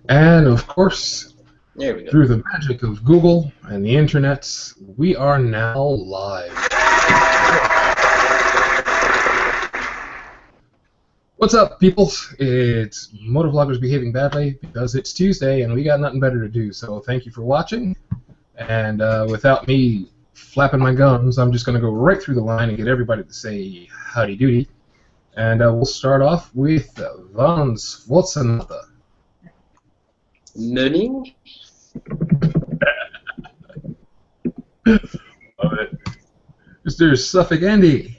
And of course, There we go. through the magic of Google and the internets, we are now live. What's up, people? It's Motovloggers Behaving Badly because it's Tuesday and we got nothing better to do. So thank you for watching. And without me flapping my gums, I'm just going to go right through the line and get everybody to say howdy doody. And we'll start off with Vans Watsanata. Nunning? Love it. Mr. Suffolk Andy.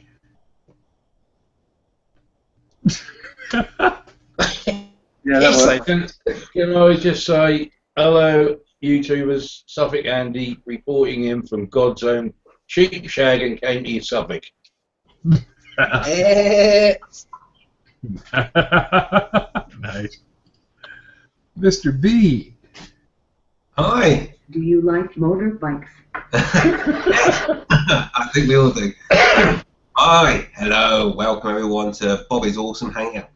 Yeah, that can I just say hello, YouTubers? Suffolk Andy reporting in from God's own sheep shag and County Suffolk. Nice. Mr. B. Hi. Do you like motorbikes? I think we all do. Hi. Hello. Welcome everyone to Bobby's Awesome Hangout.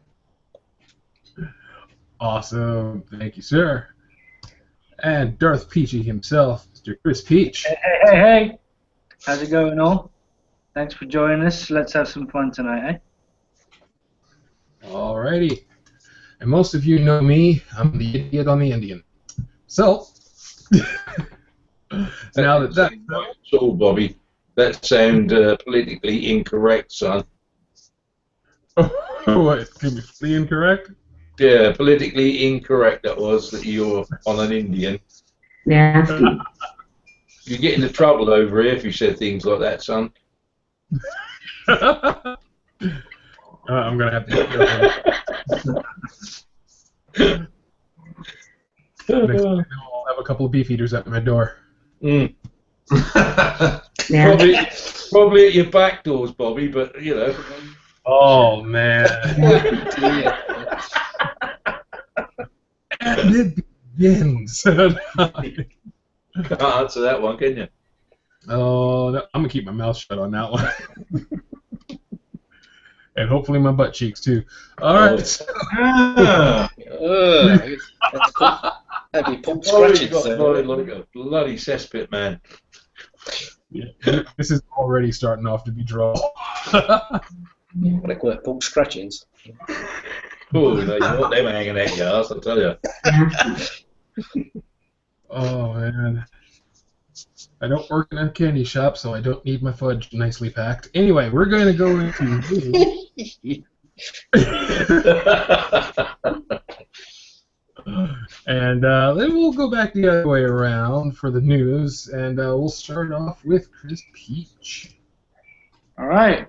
Awesome. Thank you, sir. And Darth Peachy himself, Mr. Chris Peach. Hey. How's it going, all? Thanks for joining us. Let's have some fun tonight, eh? Alrighty. And most of you know me. I'm the idiot on the Indian. So, now that's all, Bobby. That sound politically incorrect, son. What? Completely incorrect? Yeah, politically incorrect that was, that you're on an Indian. Nasty. You get into trouble over here if you said things like that, son. I'm going to have to get careful. Next time I'll have a couple of beef eaters at my door. Mm. Yeah. Probably at your back doors, Bobby, but, you know. Oh, man. And it begins. Can't answer that one, can you? Oh, no, I'm going to keep my mouth shut on that one. And hopefully my butt cheeks, too. All right. That'd be Paul Scratchings. Scratchings. Like a bloody cesspit, man. Yeah, this is already starting off to be draw. What they call it, Paul Scratchings. Oh, no, you want them hanging at your ass, I'll tell you. Oh, man. I don't work in a candy shop, so I don't need my fudge nicely packed. Anyway, we're going to go into... And then we'll go back the other way around for the news, and we'll start off with Chris Peach. All right.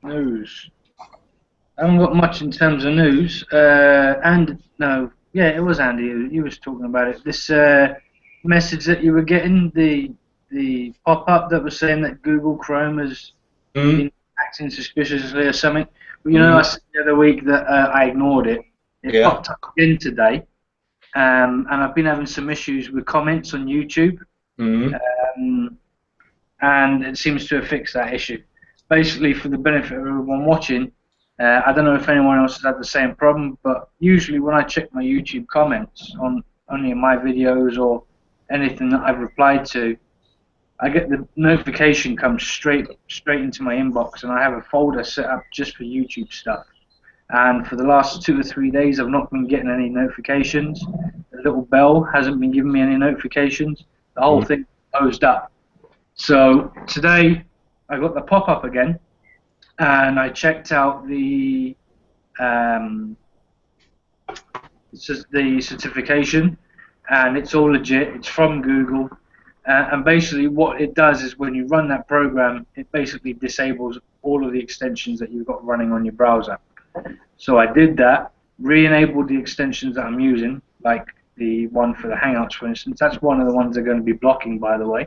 News. I haven't got much in terms of news. It was Andy. He was talking about it. This message that you were getting, the pop-up that was saying that Google Chrome has been acting suspiciously or something. Well, you know, I said the other week that I ignored it. It popped up again today, and I've been having some issues with comments on YouTube, and it seems to have fixed that issue. Basically, for the benefit of everyone watching, I don't know if anyone else has had the same problem, but usually when I check my YouTube comments on any of my videos or anything that I've replied to, I get the notification comes straight into my inbox, and I have a folder set up just for YouTube stuff. And for the last 2 or 3 days, I've not been getting any notifications. The little bell hasn't been giving me any notifications. The whole thing closed up. So today, I got the pop-up again, and I checked out the certification, and it's all legit. It's from Google. And basically what it does is when you run that program, it basically disables all of the extensions that you've got running on your browser. So I did that, re-enabled the extensions that I'm using, like the one for the Hangouts, for instance. That's one of the ones they're going to be blocking, by the way.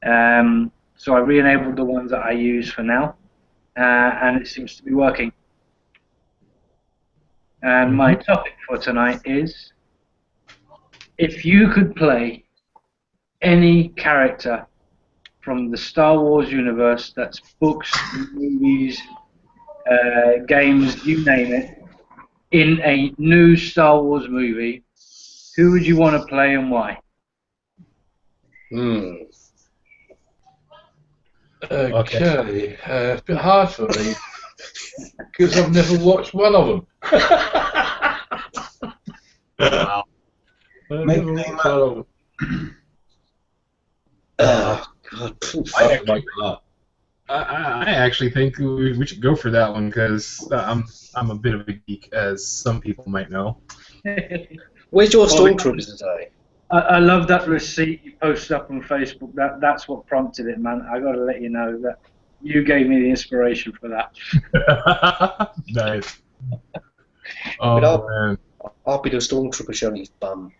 So I re-enabled the ones that I use for now, and it seems to be working. And my topic for tonight is, if you could play any character from the Star Wars universe, that's books, movies, games, you name it, in a new Star Wars movie, who would you want to play and why? Okay. It's a bit hard for me because I've never watched one of them. Wow. Make a name up. God, I actually think we should go for that one because I'm a bit of a geek, as some people might know. Where's your stormtroopers today? I love that receipt you posted up on Facebook. That's what prompted it, man. I got to let you know that you gave me the inspiration for that. Nice. Oh, man. I'll be the stormtrooper showing his bum.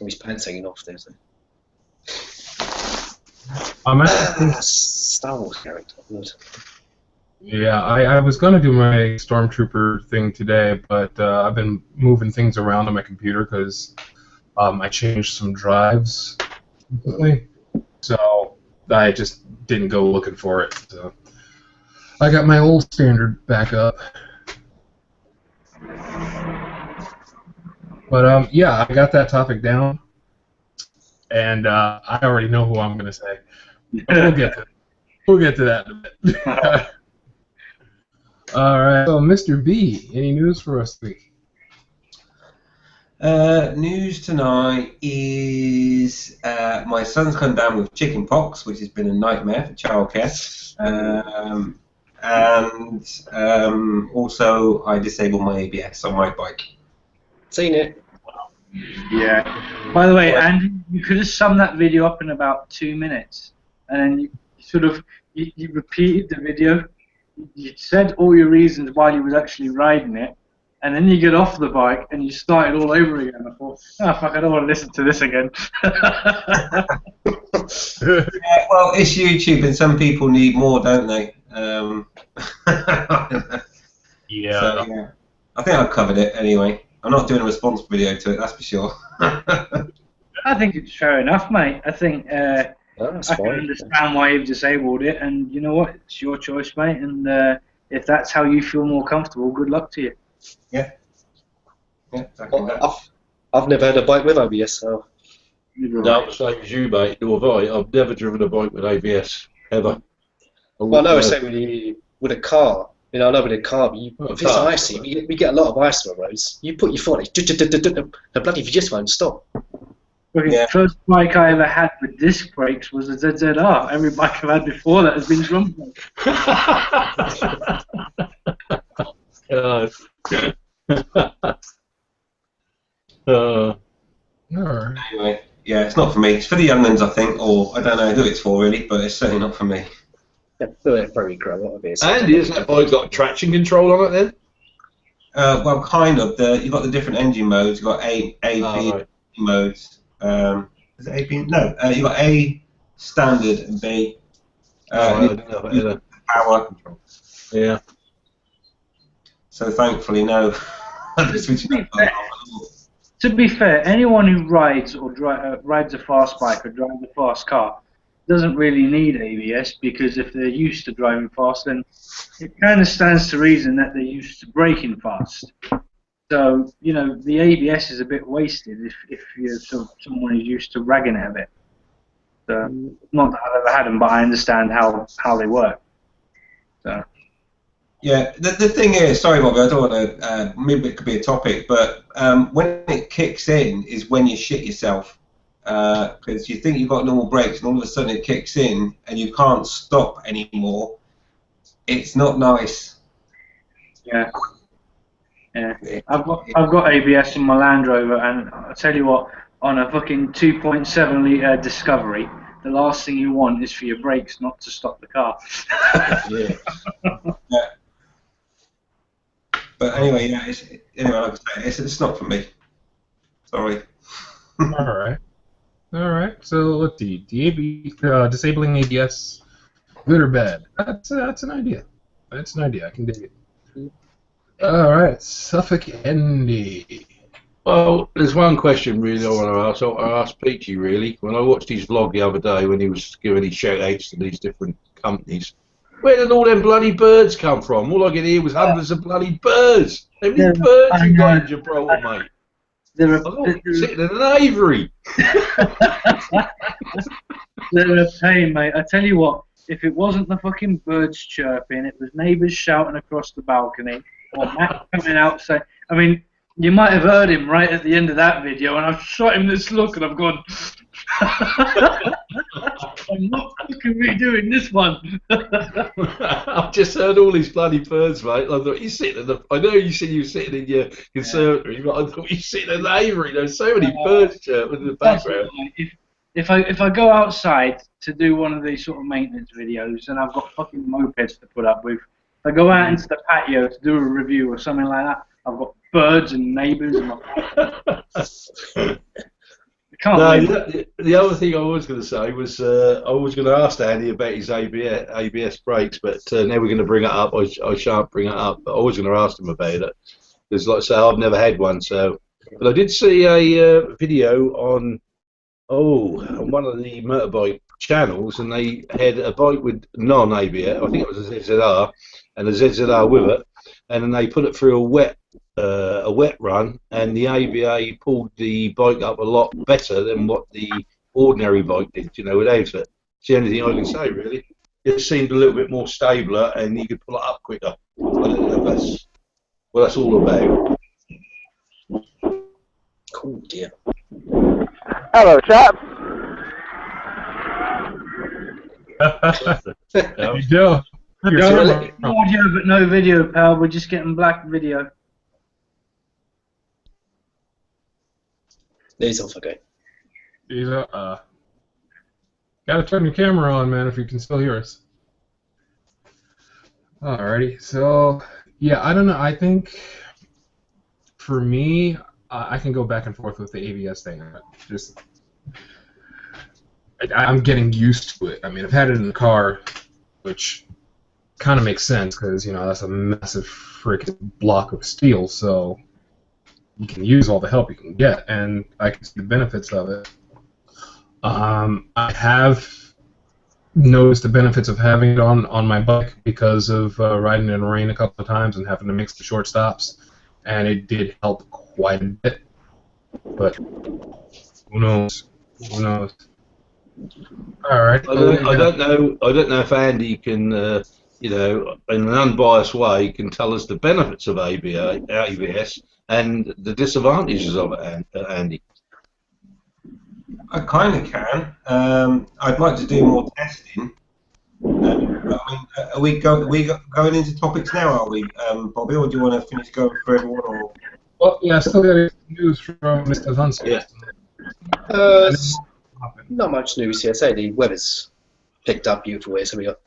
Or his pants hanging off there. So. I'm actually, Star Wars character. Good. yeah, I was going to do my Stormtrooper thing today, but I've been moving things around on my computer because I changed some drives recently, so I just didn't go looking for it. So I got my old standard back up. But yeah, I got that topic down, and I already know who I'm going to say. We'll get to that in a bit. All right. So, Mr. B, any news for us this week? News tonight is my son's come down with chicken pox, which has been a nightmare for childcare. And also I disabled my ABS on my bike. Seen it. Yeah. By the way, Andy, you could have summed that video up in about 2 minutes, and then you sort of you repeated the video. You said all your reasons why you was actually riding it, and then you get off the bike and you started all over again. I thought, oh fuck, I don't want to listen to this again. Yeah, well, it's YouTube, and some people need more, don't they? Yeah. So, yeah. I think I've covered it anyway. I'm not doing a response video to it, that's for sure. I think it's fair enough, mate. I think I That's can fine. understand why you've disabled it, and you know what? It's your choice, mate. And if that's how you feel more comfortable, good luck to you. Yeah. Yeah, exactly that. I've never had a bike with ABS, so. No, same as you, mate. Nor have I. I've never driven a bike with ABS ever. Well, no, it's saying with a car. You know, I know with a car, but if it's icy, we get a lot of ice on the roads. You put your foot on it, the bloody you just won't stop. Okay, Yeah. the first bike I ever had with disc brakes was a ZZR. Every bike I've had before that has been drum All right. Anyway, yeah, it's not for me. It's for the young ones, I think, or I don't know who it's for really, but it's certainly not for me. Yeah, very grow ABS. Andy, hasn't that bike got traction control on it then? Well, kind of. You've got the different engine modes. You've got A, B Right. modes. Is it A, B? No, you've got A, standard, and B. I didn't know either. Power control. Yeah. So thankfully, no. To be fair, anyone who rides or rides a fast bike or drives a fast car doesn't really need ABS, because if they're used to driving fast, then it kind of stands to reason that they're used to braking fast. So, you know, the ABS is a bit wasted if you're someone who's used to ragging it a bit. So, not that I've ever had them, but I understand how they work. So. Yeah, the thing is, sorry, Bobby, I don't want to. Maybe it could be a topic, but when it kicks in is when you shit yourself. Because you think you've got normal brakes, and all of a sudden it kicks in, and you can't stop anymore. It's not nice. Yeah. Yeah. I've got ABS in my Land Rover, and I'll tell you what, on a fucking 2.7 litre Discovery, the last thing you want is for your brakes not to stop the car. Yeah. Yeah. But anyway, yeah. Like I say, it's not for me. Sorry. All right. So let's see. Disabling ABS, good or bad? That's an idea. That's an idea. I can dig it. All right, Suffolk Andy. Well, there's one question really I want to ask. I asked Peachy really when I watched his vlog the other day when he was giving his shout outs to these different companies. Where did all them bloody birds come from? All I could hear was hundreds of bloody birds. How many birds you got in Gibraltar, mate? Sitting in an aviary. They're a pain, mate. I tell you what, if it wasn't the fucking birds chirping, it was neighbours shouting across the balcony, or Matt coming out saying, I mean, you might have heard him right at the end of that video, and I've shot him this look, and I've gone, I'm not fucking redoing this one. I've just heard all these bloody birds, mate. I thought you sitting in the. I know you said you were sitting in your conservatory, but I thought you sitting in the aviary. There's so many birds chirping in the background. If I go outside to do one of these sort of maintenance videos, and I've got fucking mopeds to put up with, if I go out into the patio to do a review or something like that, I've got birds and neighbours and the other thing I was going to say was I was going to ask Andy about his ABS brakes, but now we're going to bring it up. I shan't bring it up, but I was going to ask him about it because, like I say, I've never had one. So, but I did see a video on one of the motorbike channels, and they had a bike with non-ABS. I think it was a ZZR, and a ZZR with it, and then they put it through a wet run, and the ABA pulled the bike up a lot better than what the ordinary bike did, without it. It's the only thing I can say, really. It seemed a little bit more stabler, and you could pull it up quicker. I don't know if that's what that's all about. Cool, dear. Hello, chaps. There you go. Audio but no video, pal. We're just getting black video. There's off again. Gotta turn your camera on, man, if you can still hear us. Alrighty, so yeah, I don't know. I think for me, I can go back and forth with the ABS thing. I'm getting used to it. I mean, I've had it in the car, which kind of makes sense because that's a massive freaking block of steel, so you can use all the help you can get, and I can see the benefits of it. I have noticed the benefits of having it on my bike because of riding in the rain a couple of times and having to mix the short stops, and it did help quite a bit. But who knows? Who knows? All right. I don't know if Andy can, in an unbiased way, can tell us the benefits of ABS and the disadvantages of it, Andy. I kind of can. I'd like to do more testing. Are we going into topics now? Are we, Bobby, or do you want to finish going for everyone? Or? Well, yeah, I still got news from Mr. Hunter. Yeah. Not much news here. Say the weather's picked up beautiful here, so we got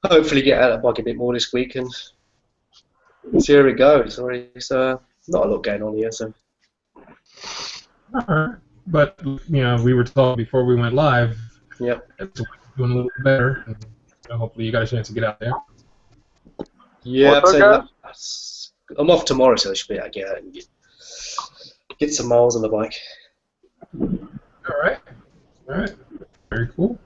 hopefully get out of the bike a bit more this week and see how it goes. It's not a lot going on here, so. Alright. But we were told before we went live. Yep. It's doing a little bit better. And, hopefully, you got a chance to get out there. Yeah, I'm off tomorrow, so I should be able to get out and get some miles on the bike. All right. Very cool.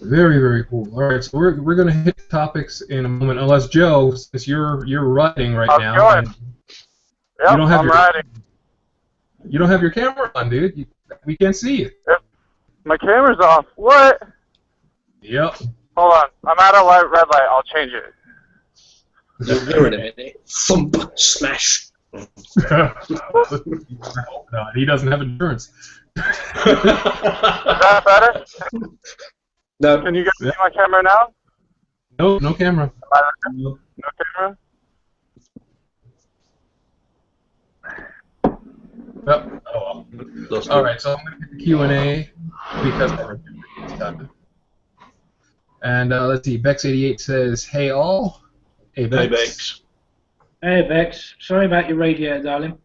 Very, very cool. All right, so we're gonna hit topics in a moment, unless Joe, since you're riding right now. Yep, I'm riding. You don't have your camera on, dude. We can't see you. Yep. My camera's off. What? Yep. Hold on. I'm at a red light. I'll change it. You're in a minute. Thump, smash. No, he doesn't have insurance. Is that better? No. Can you guys see my camera now? No, no camera. No camera? Oh, well. All right, so I'm going to get the Q&A because it's done. And let's see, Bex88 says, hey all. Hey Bex. Hey Bex. Hey Bex, sorry about your radiator, darling.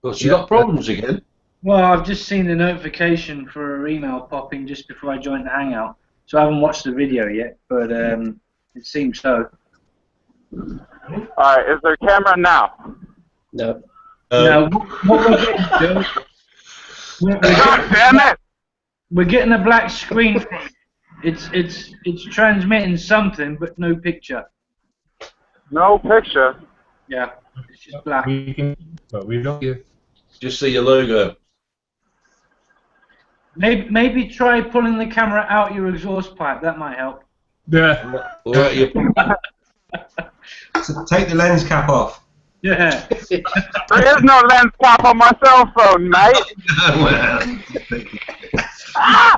Well, she got problems again. Well, I've just seen the notification for her email popping just before I joined the Hangout, so I haven't watched the video yet, but it seems so. Alright, is there a camera now? No. Now, what we're getting to, God damn it! we're getting a black screen. It's transmitting something, but no picture. No picture. Yeah, it's just black. We can, but we don't give. Just see your logo. Maybe try pulling the camera out your exhaust pipe. That might help. Yeah. Or at your So take the lens cap off. Yeah. There is no lens cap on my cell phone, mate. Ah!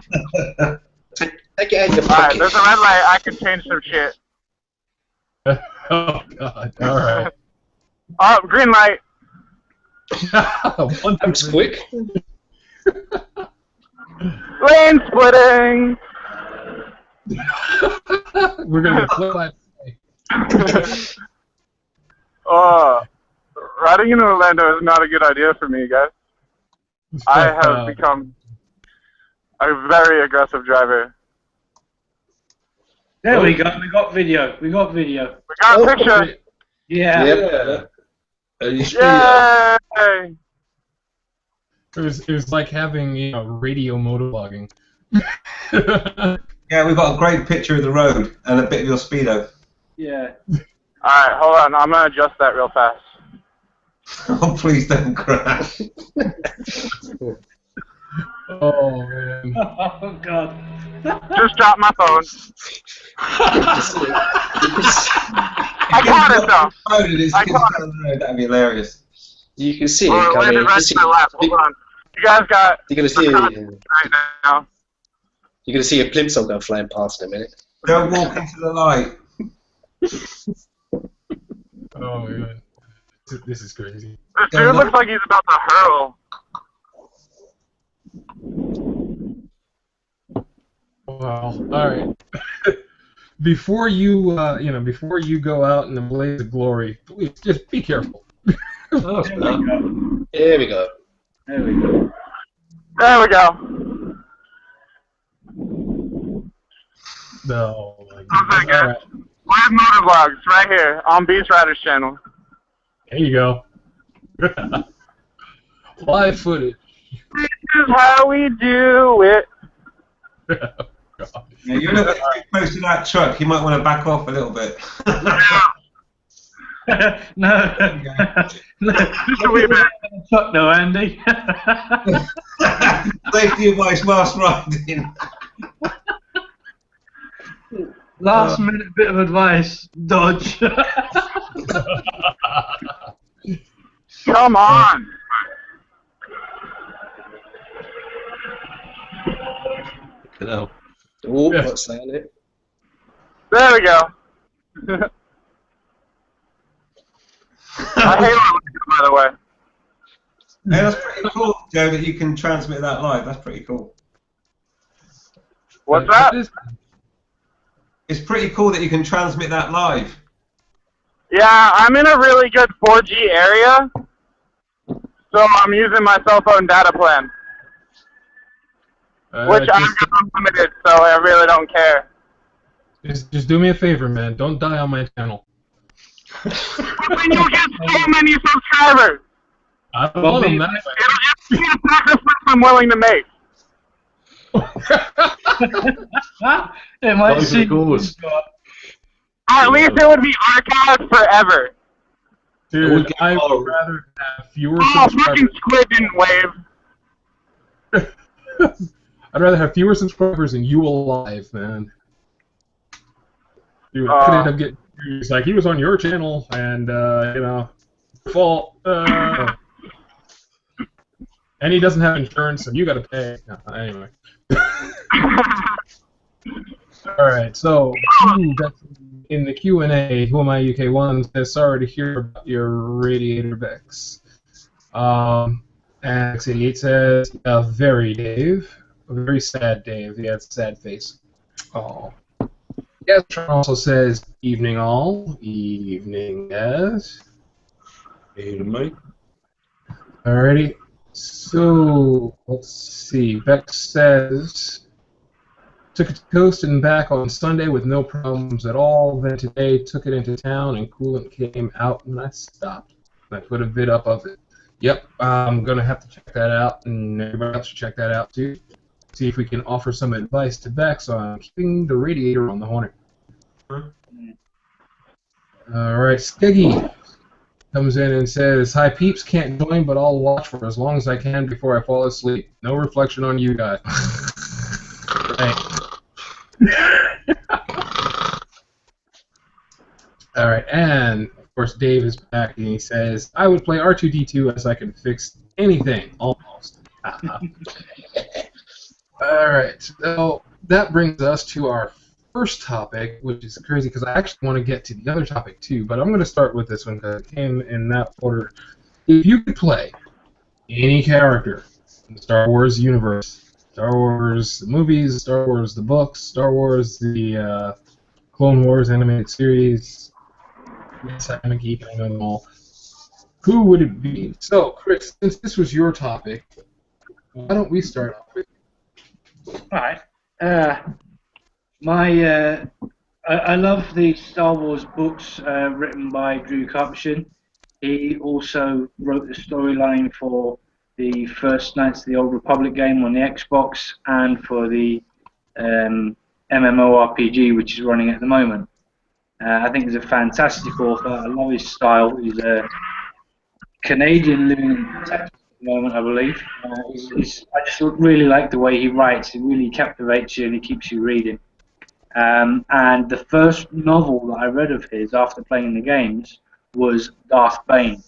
Take it out of your Alright, pocket. there's a red light. I can change some shit. Oh God! All right. Oh, green light. One, That was quick. Lane splitting. We're gonna flip by. Riding in Orlando is not a good idea for me, guys. I have become a very aggressive driver. There we go. We got video. We got video. We got a picture. Yeah. Yep. you speed Yay! It was like having radio motovlogging. Yeah, we've got a great picture of the road and a bit of your speedo. Yeah. Alright, hold on. I'm going to adjust that real fast. Oh, please don't crash. Oh man. Oh God. Just dropped my phone. I caught it though. I caught it. That'd be hilarious. You can see it Oh, coming. landed right to my left. Hold on. You guys got You're gonna see right it. now. You're gonna see a plimsoll go flying past in a minute. Don't walk into the light. Oh my God. This is crazy. This dude looks like he's about to hurl. Wow. All right. Before you go out in the blaze of glory, please just be careful. Oh, There we go. There we go. There we go. No. My Okay, God. guys. All right. Live motovlogs right here on Beast Riders channel. There you go. Live footage. This is how we do it. Yeah, you're a little bit too close to that truck. You might want to back off a little bit. No. Just a wee bit. Fuck no, Andy. Safety advice whilst riding. Last minute bit of advice. Dodge. Come on. no. Oh, Yes. what's that? It? There we go. I hate it, by the way. Hey, that's pretty cool, Joe, that you can transmit that live. That's pretty cool. What's that? It's pretty cool that you can transmit that live. Yeah, I'm in a really good 4G area, so I'm using my cell phone data plan, which I'm unlimited, so I really don't care. Just do me a favor, man. Don't die on my channel. But then you'll get so many subscribers. I don't want them that It'll just be a sacrifice I'm willing to make. It might Those are seem. the coolest. At least it would be archived forever. Dude, I would rather have fewer Oh, fucking subscribers. Squid didn't wave. I'd rather have fewer subscribers than you alive, man. Dude, I could end up getting confused. Like, he was on your channel, and, fault. And he doesn't have insurance, and you gotta pay. No, anyway. Alright, so, in the Q&A, Who Am I UK1 says, sorry to hear about your radiator Vex. And X88 says, very Dave. A very sad Dave. He had a sad face. Oh. Gastron also says, evening all. Evening, yes. Evening, mate. Alrighty. So, let's see. Vex says, took it to coast and back on Sunday with no problems at all. Then today, took it into town and coolant came out when I stopped. I put a vid up of it. Yep, I'm going to have to check that out, and everybody else should check that out too. see if we can offer some advice to Bex on keeping the radiator on the Hornet. Alright, Skeggy comes in and says, "Hi peeps, can't join, but I'll watch for as long as I can before I fall asleep. No reflection on you guys." Right. Alright, and of course Dave is back and he says, "I would play R2-D2 as I can fix anything, almost." Alright, so that brings us to our first topic, which is crazy because I actually want to get to the other topic too, but I'm going to start with this one because it came in that order. If you could play any character in the Star Wars universe, Star Wars the movies, Star Wars the books, Star Wars the Clone Wars animated series, yes, I'm a geek, I know them all, who would it be? So, Chris, since this was your topic, why don't we start off with Alright. I love the Star Wars books written by Drew Karpyshyn. He also wrote the storyline for the first Knights of the Old Republic game on the Xbox and for the MMORPG, which is running at the moment. I think he's a fantastic author. I love his style. He's a Canadian living in Texas at the moment, I believe. I just really like the way he writes. He really captivates you and he keeps you reading. And the first novel that I read of his after playing the games was Darth Bane.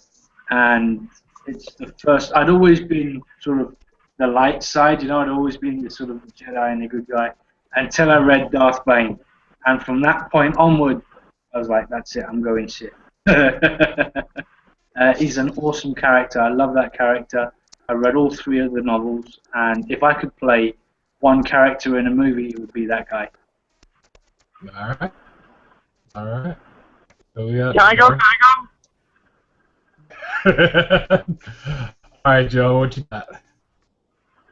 And it's the first... I'd always been sort of the light side, you know, I'd always been the sort of Jedi and the good guy until I read Darth Bane. And from that point onward, I was like, that's it, I'm going shit. He's an awesome character. I love that character. I read all 3 of the novels, and if I could play one character in a movie, it would be that guy. Alright. Alright. So we got... Can I go? Alright, Joe, what you got?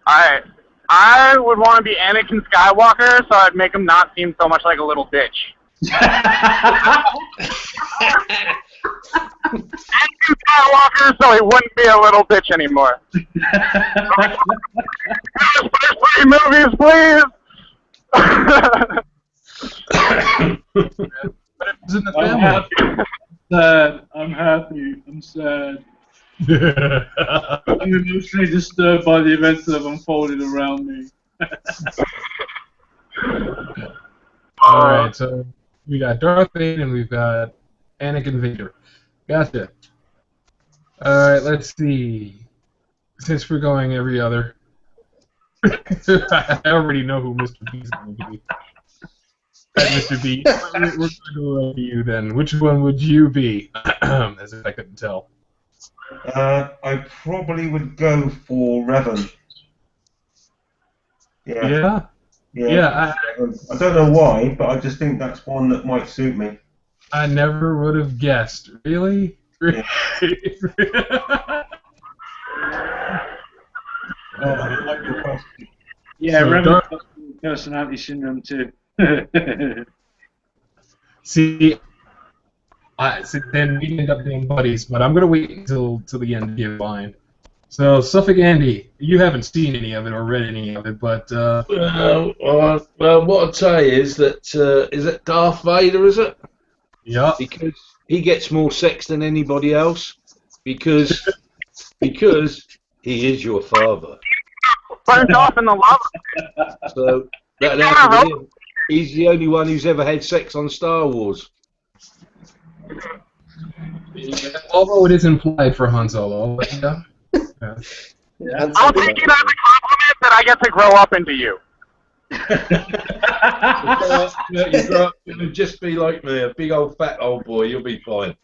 Alright. I would want to be Anakin Skywalker, so I'd make him not seem so much like a little bitch. Anakin Skywalker, so he wouldn't be a little bitch anymore. First 3 movies, please! But it was in the family. I'm happy. I'm sad. I'm emotionally disturbed by the events that have unfolded around me. Alright, so we got Darth Vader and we've got Anakin Vader. Gotcha. Alright, let's see. Since we're going every other, I already know who Mr. B is going to be. Mr. B, we're going to go to you then. Which one would you be? As if I couldn't tell. I probably would go for Revan. Yeah? Yeah. I don't know why, but I just think that's one that might suit me. I never would have guessed. Really? Yeah. Yeah, So Revan's got personality syndrome too. See, so then we end up being buddies, but I'm going to wait until the end to give mine. So, Suffolk Andy, you haven't seen any of it or read any of it, but... well, what I'd say is that, is it Darth Vader, is it? Yeah. Because he gets more sex than anybody else, because he is your father. Burnt off in the lava. So, that'd have to be him. He's the only one who's ever had sex on Star Wars. Yeah, although it is implied for Han Solo, but yeah. Yeah. I'll take it as a compliment that I get to grow up into you. You grow up and just be like me, a big old fat old boy, you'll be fine.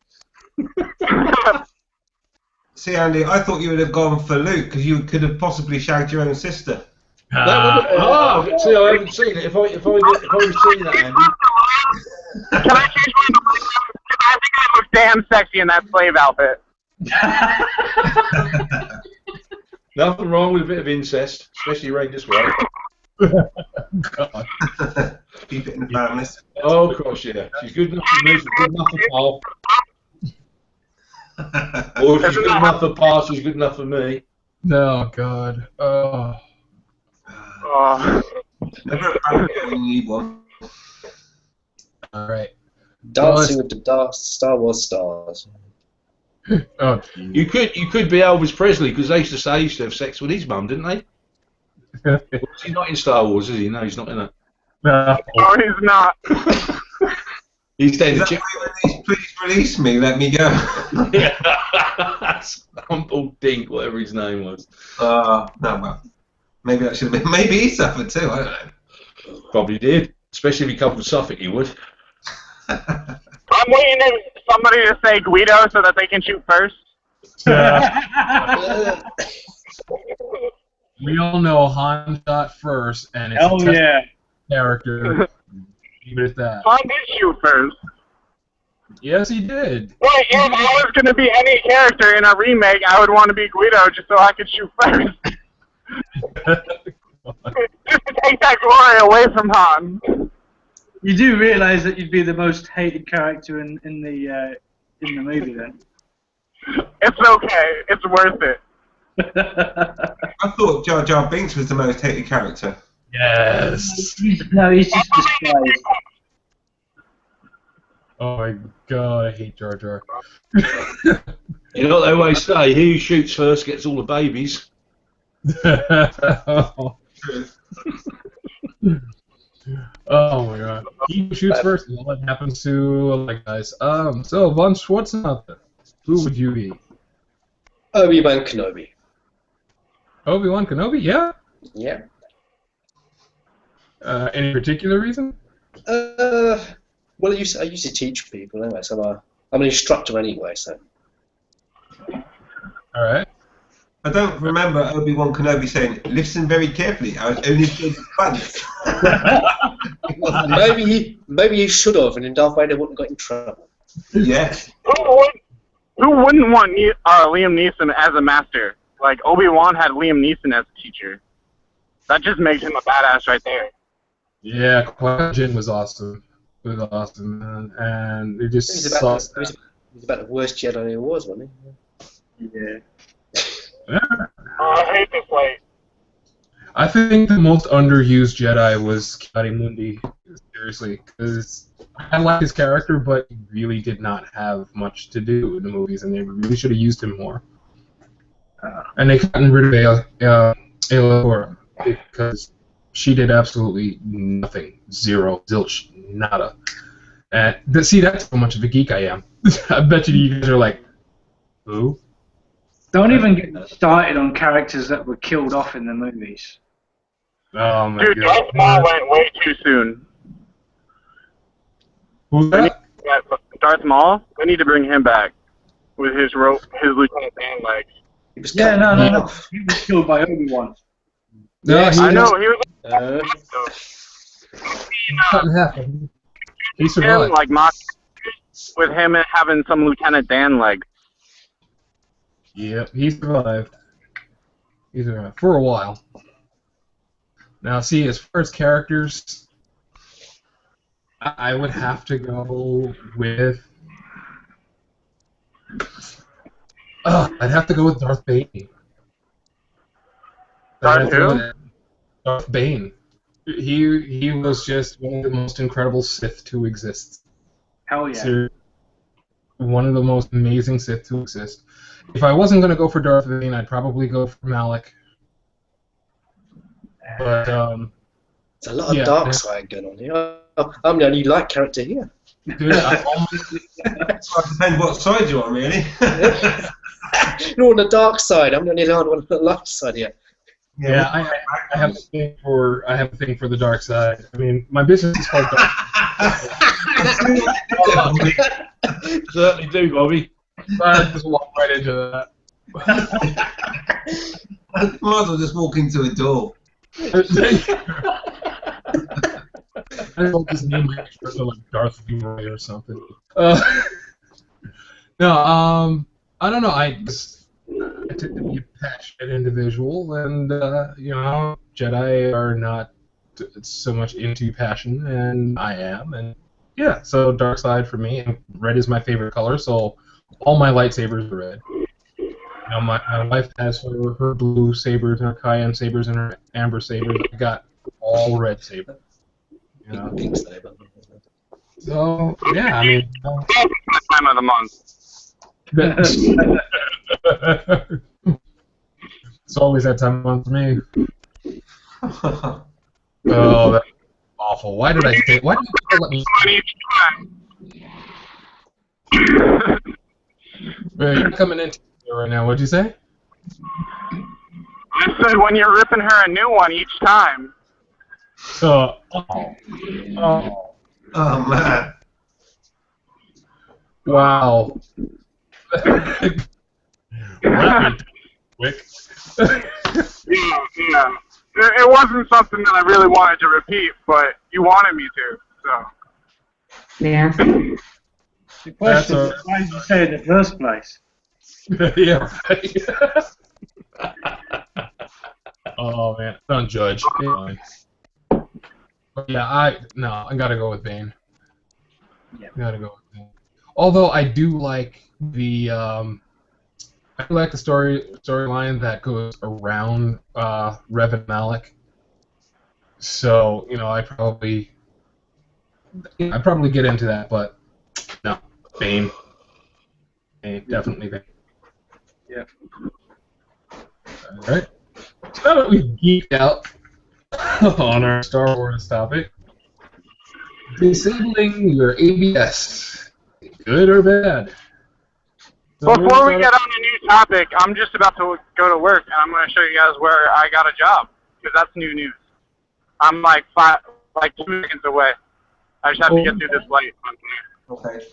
See, Andy, I thought you would have gone for Luke because you could have possibly shagged your own sister. See, I haven't seen it. If I'd seen that, Andy. Can I change my mind? I think I look damn sexy in that slave outfit. Nothing wrong with a bit of incest, especially around this way. God. Keep it in the family. Oh, of course, yeah. She's good enough for me, she's good enough for Paul. Or if she's good enough for Paul, she's good enough for me. No, God. Oh. Oh. Never a need one. All right. Dancing with the Star Wars stars. Oh, You could be Elvis Presley, because they used to say he used to have sex with his mum, didn't they? Well, he's not in Star Wars, is he? No, he's not in it. No, he's not. He's staying the Please release me, let me go. Humble Dink, whatever his name was. No, well, maybe that should have been. Maybe he suffered too. I don't know. Probably did, especially if he come from Suffolk. He would. I'm waiting for somebody to say Guido so that they can shoot first. We all know Han shot first, and it's Hell yeah. character. Leave it at that. Han did shoot first. Yes, he did. Wait, if I was going to be any character in a remake, I would want to be Guido just so I could shoot first. Just to take that glory away from Han. You do realise that you'd be the most hated character in the movie, then. It's okay. It's worth it. I thought Jar Jar Binks was the most hated character. Yes. No, he's just despised. Oh my god, I hate Jar Jar. You know what they always say? He who shoots first gets all the babies. Oh my god. He who shoots first is all that happens to like guys. So Von Schwarzenegger, who would you be? Obi-Wan Kenobi. Obi-Wan Kenobi, yeah? Yeah. Any particular reason? Well, I used to teach people anyway, so I'm an instructor anyway, so. Alright. I don't remember Obi-Wan Kenobi saying, "Listen very carefully. I was only doing fun." maybe he should have, and then Darth Vader wouldn't have got in trouble. Yes. Who wouldn't want Liam Neeson as a master? Like, Obi-Wan had Liam Neeson as a teacher. That just makes him a badass right there. Yeah, Qui-Gon Jinn was awesome. It was awesome, man. And it just He's about the worst Jedi there was, wasn't he? Yeah. I hate this fight. I think the most underused Jedi was Ki-Adi-Mundi, seriously, because I like his character, but he really did not have much to do in the movies, and they really should have used him more. And they gotten rid of Ayla Thora, because she did absolutely nothing. Zero, zilch, nada. And see, that's how much of a geek I am. I bet you guys are like, who? Don't even get started on characters that were killed off in the movies. Oh my Dude, god. Darth Maul went way too soon. Who's that? Darth Maul? We need to bring him back with his Lieutenant Dan legs. Yeah, no. He was killed by Obi-Wan. No, I know, he was cut in half. He survived. him, like, with him having some Lieutenant Dan legs. Yep, he survived. He survived for a while. Now, see, as far as characters, I would have to go with. I'd have to go with Darth Bane. Darth who? Darth Bane. He was just one of the most incredible Sith to exist. Hell yeah. So, one of the most amazing Sith to exist. If I wasn't going to go for Darth Bane, I'd probably go for Malik. But, There's a lot of dark side going on here. I'm the only light character here. Dude, It depends what side you're on, really. You're on the dark side. I'm the only one on the light side here. yeah, I have a thing for the dark side. I mean, my business is called Dark. Certainly do, Bobby. I just walk right into that. Might as well just walk into a door. I hope his name might be like Darth Leroy or something. No, I don't know. I tend to be a passionate individual, and Jedi are not so much into passion, and I am, and yeah. So dark side for me, and red is my favorite color, so all my lightsabers are red. know, my wife has her blue sabers, her cayenne sabers, and her amber sabers. I got all red sabers. You know. Pink saber. So yeah, I mean. Time of the month. It's always that time of month for me. Oh, that's awful. Why did I say? Why did you let me? Well, you're coming into it right now. What'd you say? I said when you're ripping her a new one each time. Oh. Oh man. Wow. Quick. Yeah. It wasn't something that I really wanted to repeat, but you wanted me to, so. Nasty. The question is, why did you say it in the first place? Yeah. Right. Oh man, don't judge. Fine. Yeah, I gotta go with Bane. Yeah. Gotta go with Bane. Although I do like the storyline that goes around Rev and Malik. So I'd probably get into that, but no, Bane. Definitely Bane. Yeah. All right. So now that we've geeked out on our Star Wars topic, disabling your ABS, good or bad? So before we get on a new topic, I'm just about to go to work, and I'm going to show you guys where I got a job, because that's new news. I'm like 2 seconds away. I just have to get through this light. Okay.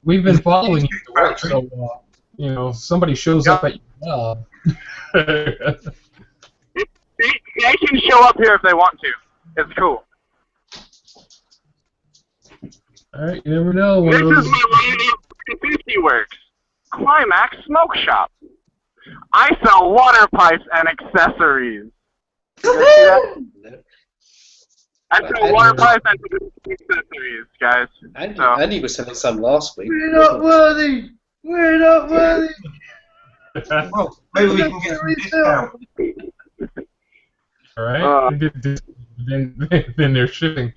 We've been following you to work, so somebody shows up at your job. They can show up here if they want to. It's cool. All right, you never know. This is my way 50 works. Climax Smoke Shop. I sell water pipes and accessories. You guys see that? I sell water pipes and accessories, guys. Andy was selling some last week. We're not worthy. We're not worthy. Well, maybe we can get some discount. All right. Then they're shipping.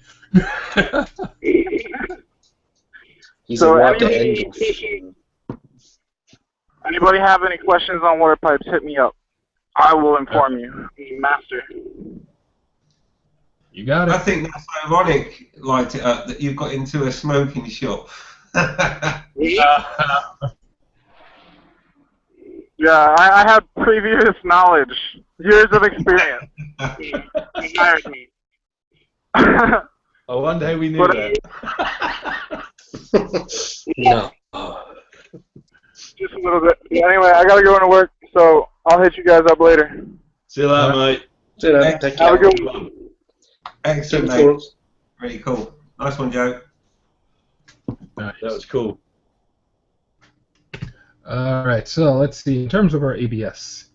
He's a rocket angel. Anybody have any questions on water pipes, hit me up. I will inform you. Master. You got it. I think that's ironic, that you've got into a smoking shop. Yeah, I have previous knowledge, years of experience. He hired me. Oh, one day we knew that. No. Just a little bit. Anyway, I gotta go into work, so I'll hit you guys up later. See you later, mate. See you later. Take care. Have a good one. Excellent, mate. Really cool. Nice one, Joe. Nice. That was cool. All right, so let's see. In terms of our ABS,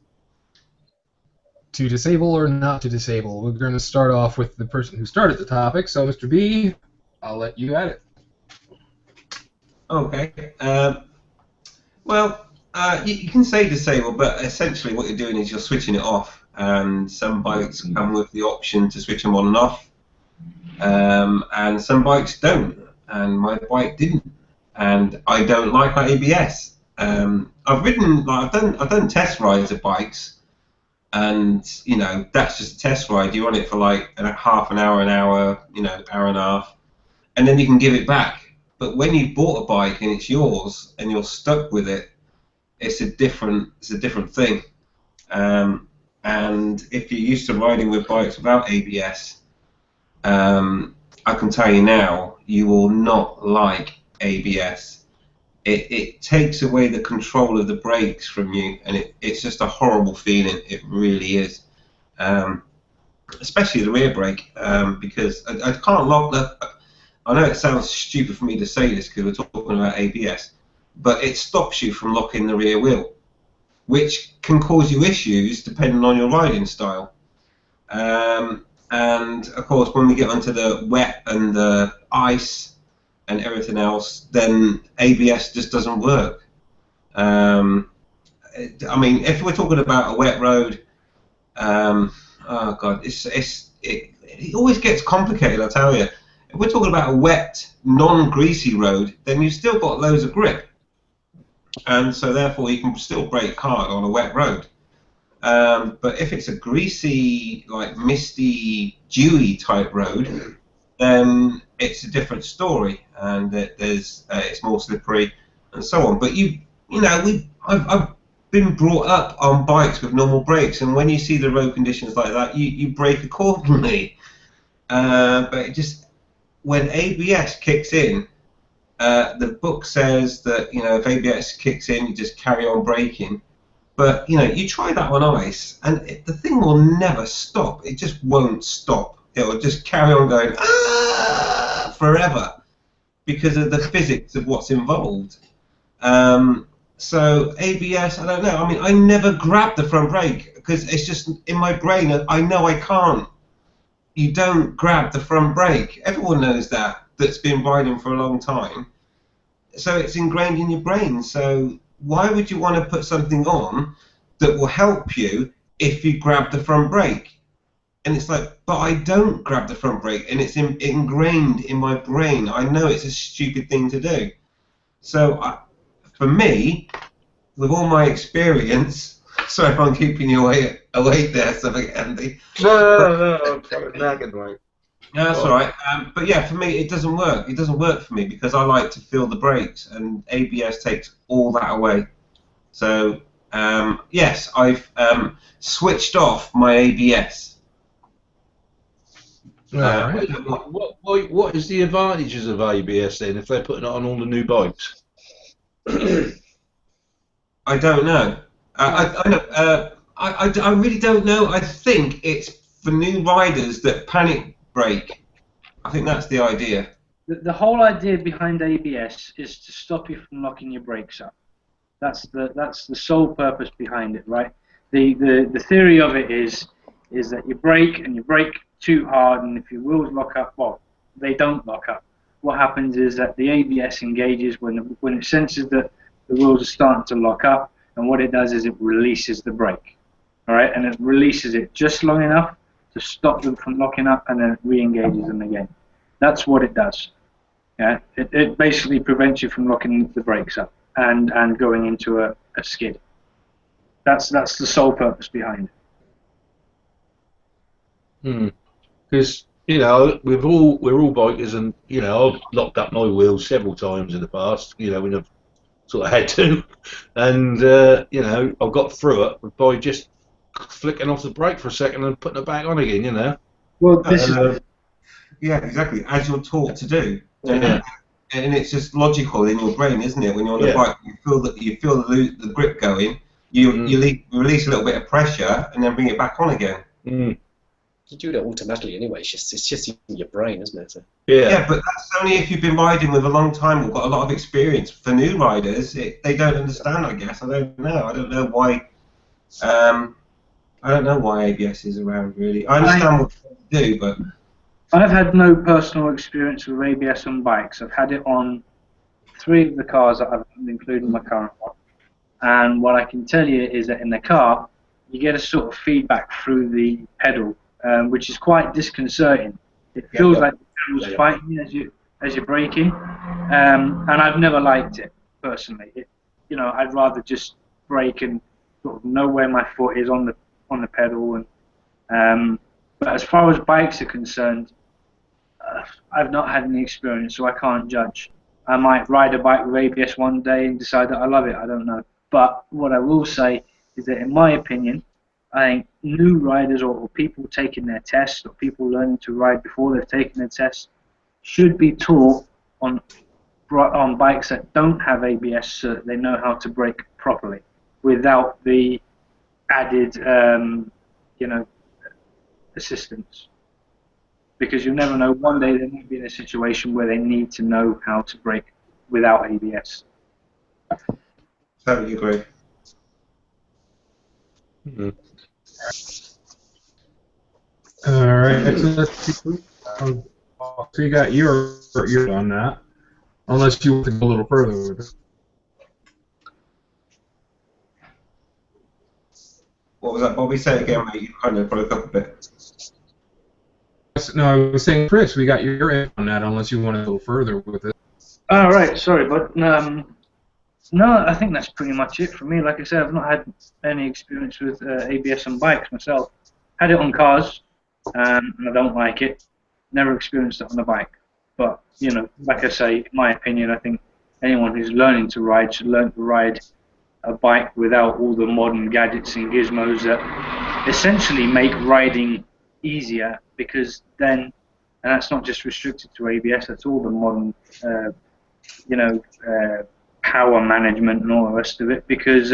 to disable or not to disable, we're going to start off with the person who started the topic. So, Mr. B, I'll let you at it. Okay. You can say disable, but essentially what you're doing is you're switching it off. And some bikes come with the option to switch them on and off, and some bikes don't. And my bike didn't, and I don't like my ABS. I've done test rides of bikes, and that's just a test ride. You run it for like half an hour, hour and a half, and then you can give it back. But when you bought a bike and it's yours and you're stuck with it, it's a different thing. And if you're used to riding with bikes without ABS, I can tell you now, you will not like ABS. It takes away the control of the brakes from you, and it's just a horrible feeling. It really is. Especially the rear brake, because I can't lock the... I know it sounds stupid for me to say this because we're talking about ABS, but it stops you from locking the rear wheel, which can cause you issues depending on your riding style. And of course, when we get onto the wet and the ice and everything else, then ABS just doesn't work. I mean, if we're talking about a wet road, oh god, it always gets complicated. I tell you, if we're talking about a wet, non-greasy road, then you've still got loads of grip, and so therefore you can still brake hard on a wet road. But if it's a greasy, like misty, dewy type road, then it's a different story, and it's more slippery and so on. But I've been brought up on bikes with normal brakes, and when you see the road conditions like that, you brake accordingly. But it just, when ABS kicks in, the book says that if ABS kicks in, you just carry on braking. But you try that on ice, and the thing will never stop. It just won't stop. It will just carry on going forever because of the physics of what's involved. So ABS, I don't know. I mean, I never grab the front brake because it's just in my brain. I know I can't. You don't grab the front brake. Everyone knows that's been riding for a long time. So it's ingrained in your brain. So why would you want to put something on that will help you if you grab the front brake? And it's like, but I don't grab the front brake, and it's ingrained in my brain. I know it's a stupid thing to do. So for me, with all my experience, sorry if I'm keeping you awake there, something, Andy. No, I'm fucking nagging, mate. No, that's all right. But yeah, for me, it doesn't work. It doesn't work for me because I like to feel the brakes, and ABS takes all that away. So yes, I've switched off my ABS. Right. What is the advantages of ABS then if they're putting it on all the new bikes? I don't know. I really don't know. I think it's for new riders that panic brake. I think that's the idea. The whole idea behind ABS is to stop you from locking your brakes up. That's the sole purpose behind it, right? The theory of it is that you brake too hard, and if your wheels lock up, well, they don't lock up. What happens is that the ABS engages when it senses that the wheels are starting to lock up, and what it does is it releases the brake, all right, and it releases it just long enough to stop them from locking up, and then it re-engages them again. That's what it does. Yeah, it basically prevents you from locking the brakes up and going into a skid. That's the sole purpose behind it. Because we're all bikers, and I've locked up my wheels several times in the past. When I've sort of had to, and I've got through it by just flicking off the brake for a second and putting it back on again. Well, this is yeah, exactly, as you're taught to do. Yeah. And it's just logical in your brain, isn't it? When you're on a bike, you feel the grip going. You release a little bit of pressure and then bring it back on again. You do that automatically anyway. It's just in your brain, isn't it? So. Yeah, but that's only if you've been riding with a long time or got a lot of experience. For new riders, they don't understand. I guess I don't know. I don't know why. I don't know why ABS is around really. I understand what they do, but I've had no personal experience with ABS on bikes. I've had it on 3 of the cars that I've owned, including my current one. And what I can tell you is that in the car, you get a sort of feedback through the pedal, which is quite disconcerting. It feels like the pedal's fighting as you're braking, and I've never liked it personally. I'd rather just brake and sort of know where my foot is on the pedal. And but as far as bikes are concerned, I've not had any experience, so I can't judge. I might ride a bike with ABS one day and decide that I love it. I don't know. But what I will say is that, in my opinion, I think new riders or people taking their test or people learning to ride before they've taken their test should be taught on bikes that don't have ABS so that they know how to brake properly without the added, assistance. Because you never know, one day they might be in a situation where they need to know how to brake without ABS. Totally agree. Alright, so you got your on that, unless you want to go a little further with it. What was that, Bobby? Say it again, mate. You kind of broke up a bit. No, I was saying, Chris, we got your input on that, unless you want to go further with it. Oh, right, sorry, but no, I think that's pretty much it for me. Like I said, I've not had any experience with ABS on bikes myself. Had it on cars, and I don't like it. Never experienced it on a bike. But, you know, like I say, in my opinion, I think anyone who's learning to ride should learn to ride a bike without all the modern gadgets and gizmos that essentially make riding easier, because then, and that's not just restricted to ABS, that's all the modern, you know, power management and all the rest of it, because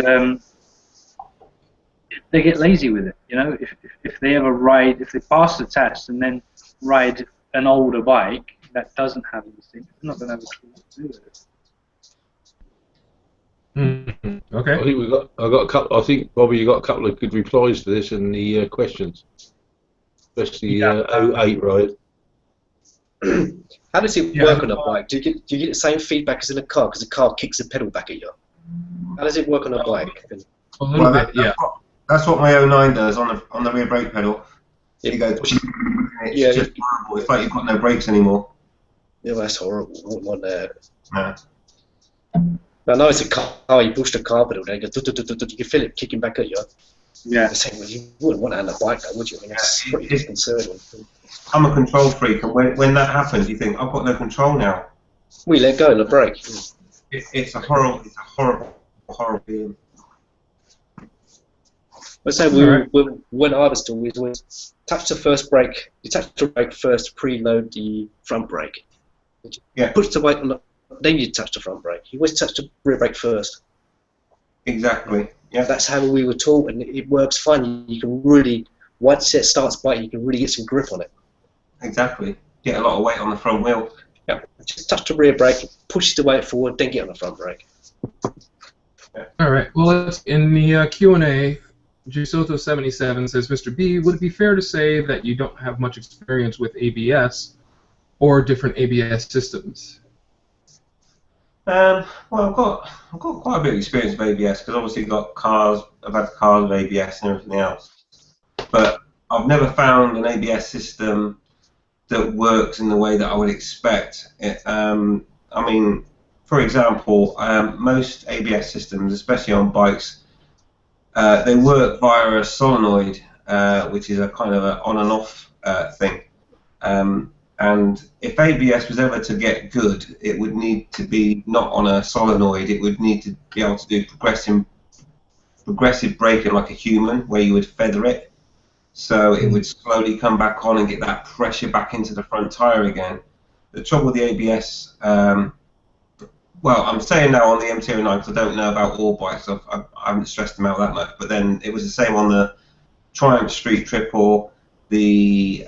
they get lazy with it. You know, if they ever ride, if they pass the test and then ride an older bike that doesn't have these things, they're not going to have a clue what to do with it. Okay. I think Bobby, you got a couple of good replies to this in the questions, especially 08, right? How does it work on a bike? Do you get the same feedback as in a car? Because the car kicks the pedal back at you. How does it work on a bike? A little bit, yeah. That's what my 09 does on the rear brake pedal. You go, it's just horrible. It's like you've got no brakes anymore. Yeah, that's horrible. I wouldn't want that. No. I know it's a car, you push the car pedal down, you can feel it kicking back at you. Yeah. Well, you wouldn't want that on a bike, though, would you? I mean, it's pretty disconcerting. I'm a control freak, and when that happens, you think, I've got no control now. We let go of the brake. It's a horrible feeling. Let's say when I was doing, we always touch the first brake. You touch the brake first to preload the front brake. Yeah. Push the weight on the, then you touch the front brake. You always touch the rear brake first. Exactly. Yeah. That's how we were taught, and it works fine. You can really, once it starts biting, you can really get some grip on it. Exactly. Get a lot of weight on the front wheel. Yeah. Just touch the rear brake, push the weight forward, then get on the front brake. Yeah. All right. Well, in the Q&A, Jusoto77 says, Mr. B, would it be fair to say that you don't have much experience with ABS or different ABS systems? Well, I've got quite a bit of experience with ABS, because obviously I've had cars with ABS and everything else. But I've never found an ABS system that works in the way that I would expect. I mean, for example, most ABS systems, especially on bikes, they work via a solenoid, which is a kind of an on and off thing. And if ABS was ever to get good, it would need to be not on a solenoid. It would need to be able to do progressive braking like a human, where you would feather it, so it would slowly come back on and get that pressure back into the front tyre again. The trouble with the ABS, well, I'm saying now on the MT-09 because I don't know about all bikes. I haven't stressed them out that much. But then it was the same on the Triumph Street Triple, the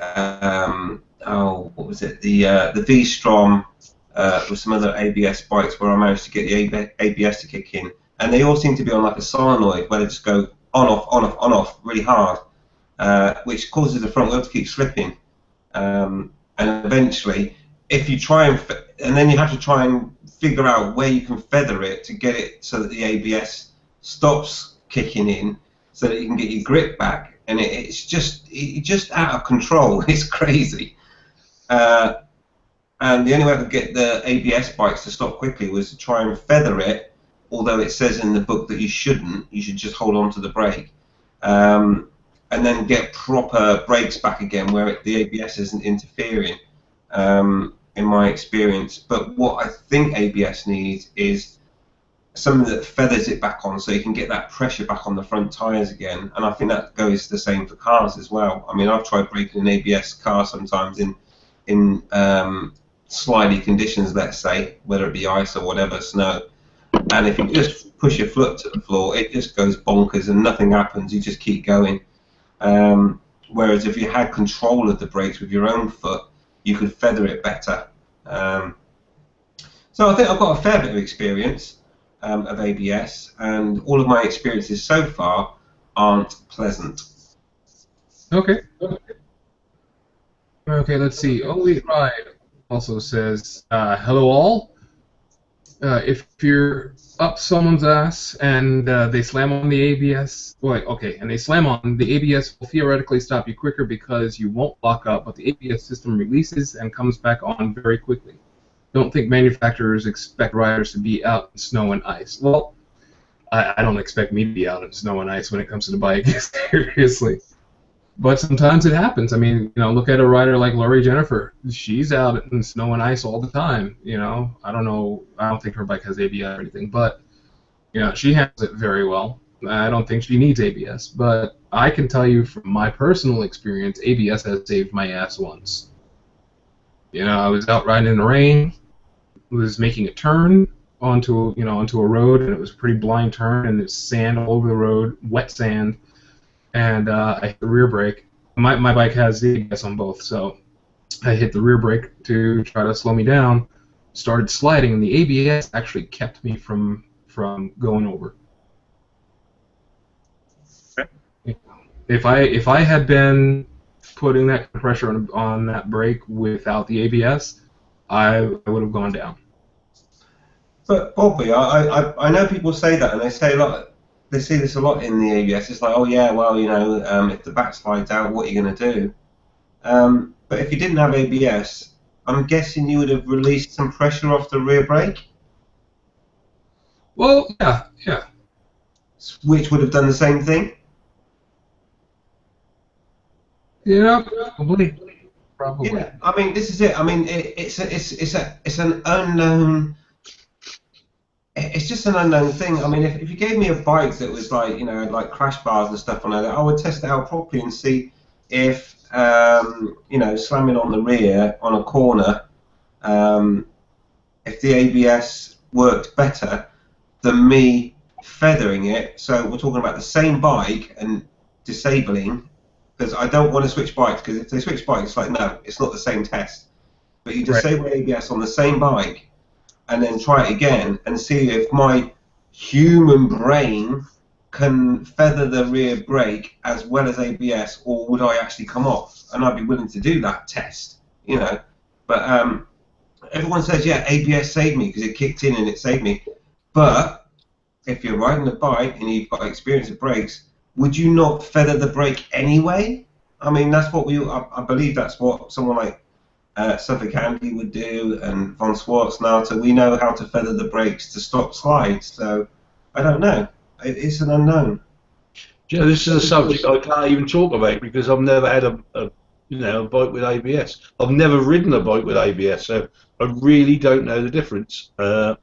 what was it? The V-Strom, with some other ABS bikes where I managed to get the ABS to kick in, and they all seem to be on like a solenoid where they just go on off really hard, which causes the front wheel to keep slipping, and eventually, if you try and then you have to try and figure out where you can feather it to get it so that the ABS stops kicking in, so that you can get your grip back, and it's just out of control. It's crazy. And the only way I could get the ABS bikes to stop quickly was to try and feather it, although it says in the book that you shouldn't. You should just hold on to the brake, and then get proper brakes back again where the ABS isn't interfering, in my experience. But what I think ABS needs is something that feathers it back on, so you can get that pressure back on the front tyres again. And I think that goes the same for cars as well. I mean, I've tried braking an ABS car sometimes in slidey conditions, let's say, whether it be ice or whatever, snow, and if you just push your foot to the floor, it just goes bonkers and nothing happens. You just keep going. Whereas if you had control of the brakes with your own foot, you could feather it better. So I think I've got a fair bit of experience of ABS, and all of my experiences so far aren't pleasant. Okay. Okay, let's see. Only Ride also says, hello all. if you're up someone's ass and they slam on the ABS, well, okay, and they slam on, the ABS will theoretically stop you quicker because you won't lock up, but the ABS system releases and comes back on very quickly. Don't think manufacturers expect riders to be out in snow and ice. Well, I don't expect me to be out in snow and ice when it comes to the bike, seriously. But sometimes it happens. I mean, look at a rider like Lori Jennifer. She's out in snow and ice all the time. I don't know. I don't think her bike has ABS or anything, but she handles it very well. I don't think she needs ABS, but I can tell you from my personal experience, ABS has saved my ass once. I was out riding in the rain, was making a turn onto a road, and it was a pretty blind turn, and there's sand all over the road, wet sand. And I hit the rear brake. My bike has the ABS on both, so I hit the rear brake to try to slow me down. Started sliding, and the ABS actually kept me from going over. Okay. If I had been putting that kind of pressure on that brake without the ABS, I would have gone down. But Bobby, I know people say that, and they say a lot. They see this a lot in the ABS. It's like, oh yeah, well, if the back slides out, what are you going to do? But if you didn't have ABS, I'm guessing you would have released some pressure off the rear brake? Well, yeah. Which would have done the same thing? Yeah, probably. Yeah, I mean, this is it. I mean, it's an unknown. It's just an unknown thing. I mean, if you gave me a bike that was like, like crash bars and stuff on it, I would test it out properly and see if, slamming on the rear on a corner, if the ABS worked better than me feathering it. So we're talking about the same bike and disabling, because I don't want to switch bikes, because if they switch bikes, it's like, no, it's not the same test. But you disable ABS on the same bike, and then try it again and see if my human brain can feather the rear brake as well as ABS, or would I actually come off? And I'd be willing to do that test, But everyone says, yeah, ABS saved me because it kicked in and it saved me. But if you're riding a bike and you've got experience with brakes, would you not feather the brake anyway? I mean, that's what I believe that's what someone like Suffolk Andy would do, and Von Schwarzenegger. We know how to feather the brakes to stop slides, so I don't know. It's an unknown. Yeah, this is a subject I can't even talk about because I've never had a bike with ABS. I've never ridden a bike with ABS, so I really don't know the difference. There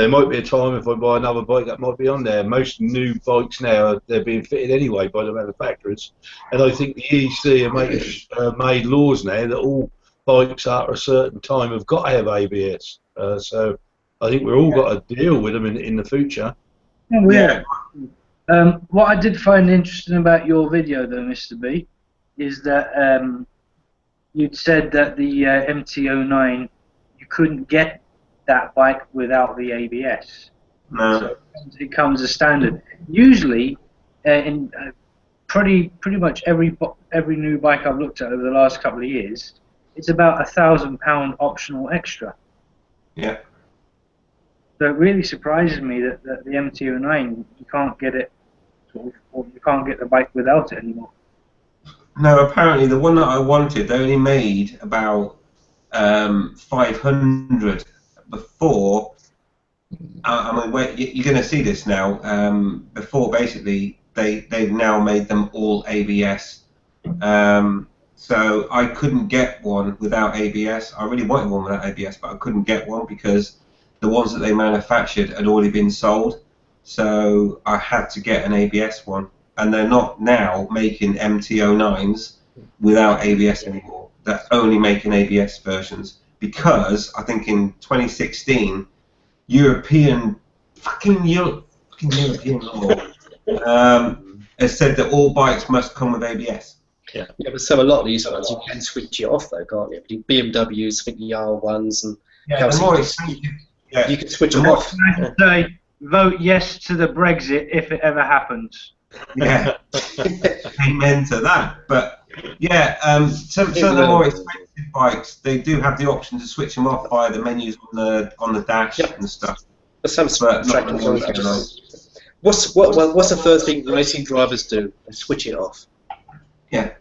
might be a time if I buy another bike that might be on there. Most new bikes now, they're being fitted anyway by the manufacturers, and I think the EC have made laws now that all bikes after a certain time have got to have ABS. So I think we've all got to deal with them in the future. Yeah. What I did find interesting about your video, though, Mr. B, is that you'd said that the MT-09, you couldn't get that bike without the ABS. No. So it comes as standard. Usually, in pretty much every new bike I've looked at over the last couple of years, it's about £1,000 optional extra. Yeah. So it really surprises me that the MT-09, you can't get it, or you can't get the bike without it anymore. No, apparently the one that I wanted, they only made about 500 before. I mean, you're going to see this now. Before, basically, they've now made them all ABS. So I couldn't get one without ABS. I really wanted one without ABS, but I couldn't get one because the ones that they manufactured had already been sold. So I had to get an ABS one. And they're not now making MT-09s without ABS anymore. They're only making ABS versions because I think in 2016, European law has said that all bikes must come with ABS. Yeah, but so a lot of these ones you can switch it off though, can't you? BMWs, I think the R1s, and the more expensive, you can switch them off. I say, vote yes to the Brexit if it ever happens. Yeah, amen to that. But yeah, some of the more expensive bikes, they do have the option to switch them off via the menus on the dash and stuff. But some But track not controls the just... What's the first thing racing drivers do? They switch it off. Yeah.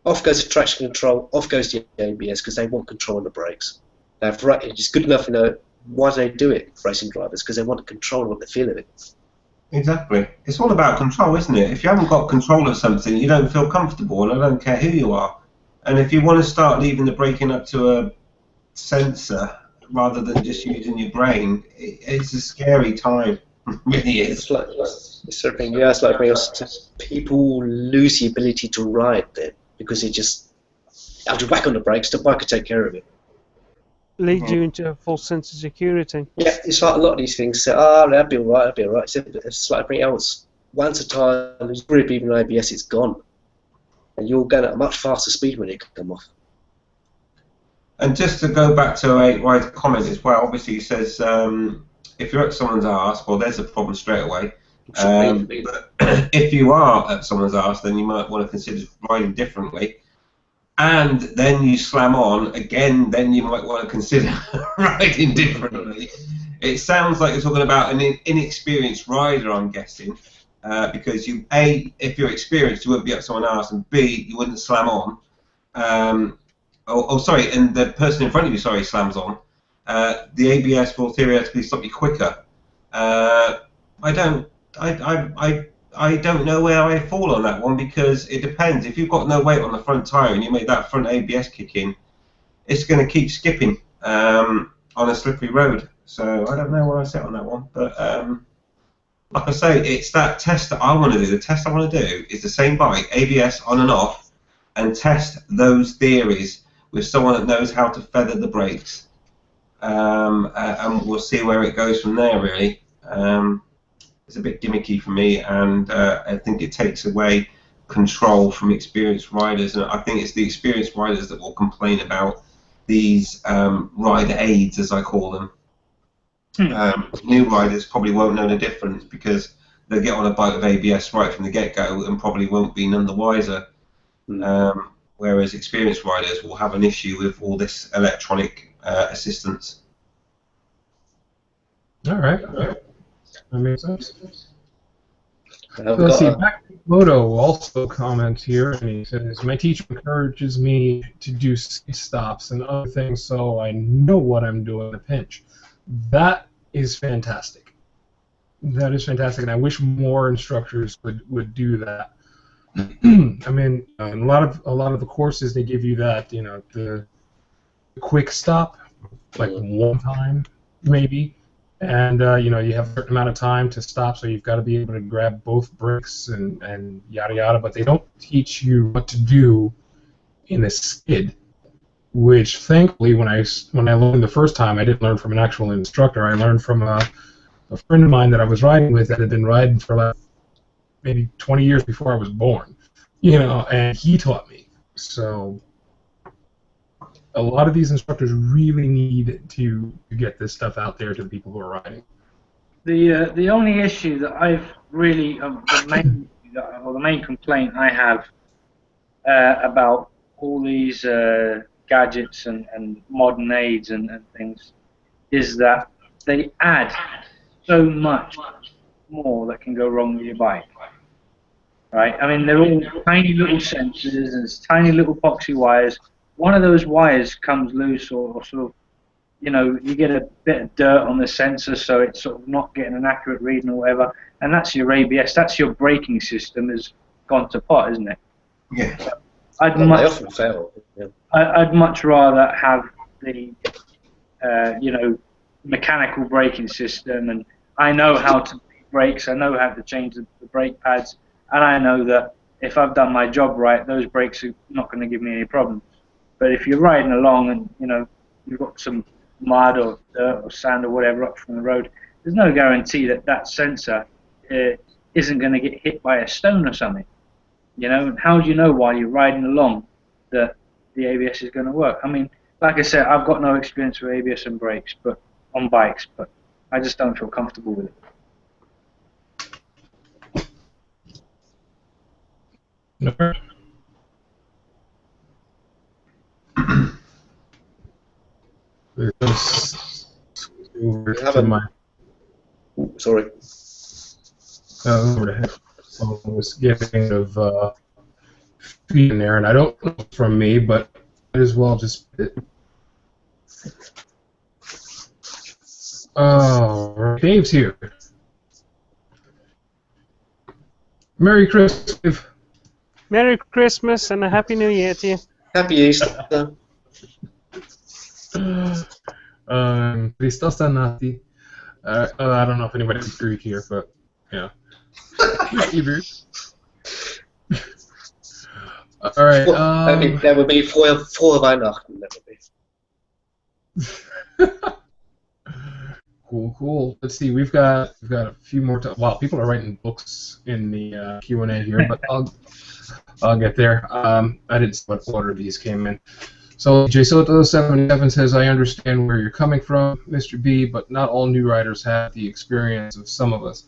Off goes the traction control, off goes the ABS, because they want control of the brakes. Now, if it's good enough to know why do they do it, racing drivers, because they want to control what they feel of it. Exactly. It's all about control, isn't it? If you haven't got control of something, you don't feel comfortable, and I don't care who you are. And if you want to start leaving the braking up to a sensor rather than just using your brain, it's a scary time. It really is. It's like it's like people lose the ability to ride then because it just have to whack on the brakes. The bike can take care of it. Lead you into a false sense of security. Yeah, it's like a lot of these things. Say, oh, that'll be alright, that'll be alright. It's like everything else. Once a time, there's grip, even ABS, it's gone. And you're going at a much faster speed when it comes off. And just to go back to Wade's comment as well, obviously he says if you're at someone's arse, well, there's a problem straight away. But if you are at someone's arse, then you might want to consider riding differently. And then you slam on again, then you might want to consider riding differently. It sounds like you're talking about an inexperienced rider, I'm guessing, because if you're experienced, you wouldn't be up someone's arse, and B, you wouldn't slam on. Sorry, and the person in front of you, slams on. The ABS will theoretically stop you quicker. I don't know where I fall on that one, because it depends. If you've got no weight on the front tyre and you make that front ABS kick in, it's going to keep skipping on a slippery road. So I don't know where I sit on that one. But like I say, it's that test that I want to do. The test I want to do is the same bike, ABS on and off, and test those theories with someone that knows how to feather the brakes. And we'll see where it goes from there, really. It's a bit gimmicky for me, and I think it takes away control from experienced riders, and I think it's the experienced riders that will complain about these rider aids, as I call them. New riders probably won't know the difference because they'll get on a bike with ABS right from the get-go and probably won't be none the wiser. Whereas experienced riders will have an issue with all this electronic assistance. All right. That makes sense. So let's see, back to Moto also comments here, and he says, my teacher encourages me to do stops and other things so I know what I'm doing in a pinch. That is fantastic. That is fantastic, and I wish more instructors would do that. I mean, in a lot of the courses they give you that, the quick stop, like one time maybe. And you have a certain amount of time to stop, so you've got to be able to grab both brakes and yada yada. But they don't teach you what to do in a skid, which thankfully, when I learned the first time, I didn't learn from an actual instructor. I learned from a friend of mine that I was riding with that had been riding for like maybe 20 years before I was born, and he taught me. So a lot of these instructors really need to get this stuff out there to the people who are riding. The only issue that I've really the main complaint I have about all these gadgets and modern aids and things is that they add so much more that can go wrong with your bike. Right? I mean, they're all tiny little sensors and tiny little epoxy wires. One of those wires comes loose, or sort of, you get a bit of dirt on the sensor, so it's sort of not getting an accurate reading or whatever, and that's your ABS. That's your braking system has gone to pot, isn't it? Yeah. So I'd much rather have the, mechanical braking system, and I know how to brakes. I know how to change the brake pads, and I know that if I've done my job right, those brakes are not going to give me any problems. But if you're riding along and you've got some mud or dirt or sand or whatever up from the road, there's no guarantee that that sensor isn't going to get hit by a stone or something. And how do you know while you're riding along that the ABS is going to work? I mean, like I said, I've got no experience with ABS and brakes, but on bikes, but I just don't feel comfortable with it. just over to my. Sorry. Over to headphone was getting of feed in there, and I don't know from me, but might as well just. Oh, Dave's here. Merry Christmas, Dave. Merry Christmas and a Happy New Year to you. Happy Easter. Christos Anati. I don't know if anybody's Greek here, but yeah. Hebrew. All right. That would be vor Weihnachten. That would be. Cool. Let's see. We've got a few more. Wow, people are writing books in the Q&A here, but I'll get there. I didn't see what order these came in. So JSoto77 says, I understand where you're coming from, Mr. B, but not all new riders have the experience of some of us.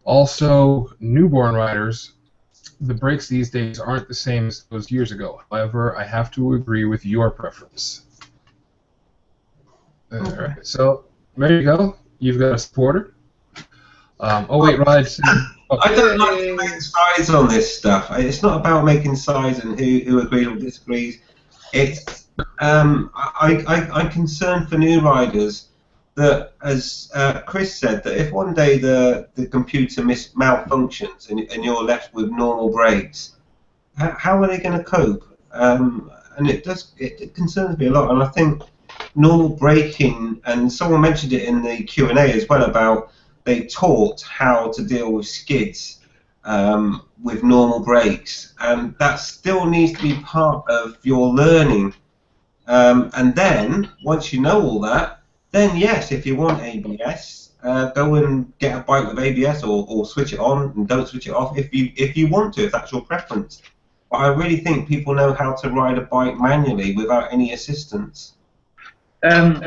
Also, newborn riders, the brakes these days aren't the same as those years ago. However, I have to agree with your preference. All right, so there you go. You've got a supporter. Rides. I don't like to make sides on this stuff. It's not about making sides and who agrees or disagrees. It's I'm concerned for new riders that, as Chris said, that if one day the computer malfunctions and you're left with normal brakes, how are they going to cope? And it concerns me a lot. And I think normal braking, and someone mentioned it in the Q&A as well, about they taught how to deal with skids with normal brakes, and that still needs to be part of your learning. And then, once you know all that, then yes, if you want ABS, go and get a bike with ABS, or switch it on and don't switch it off if you want to, if that's your preference. But I really think people know how to ride a bike manually without any assistance. Sorry,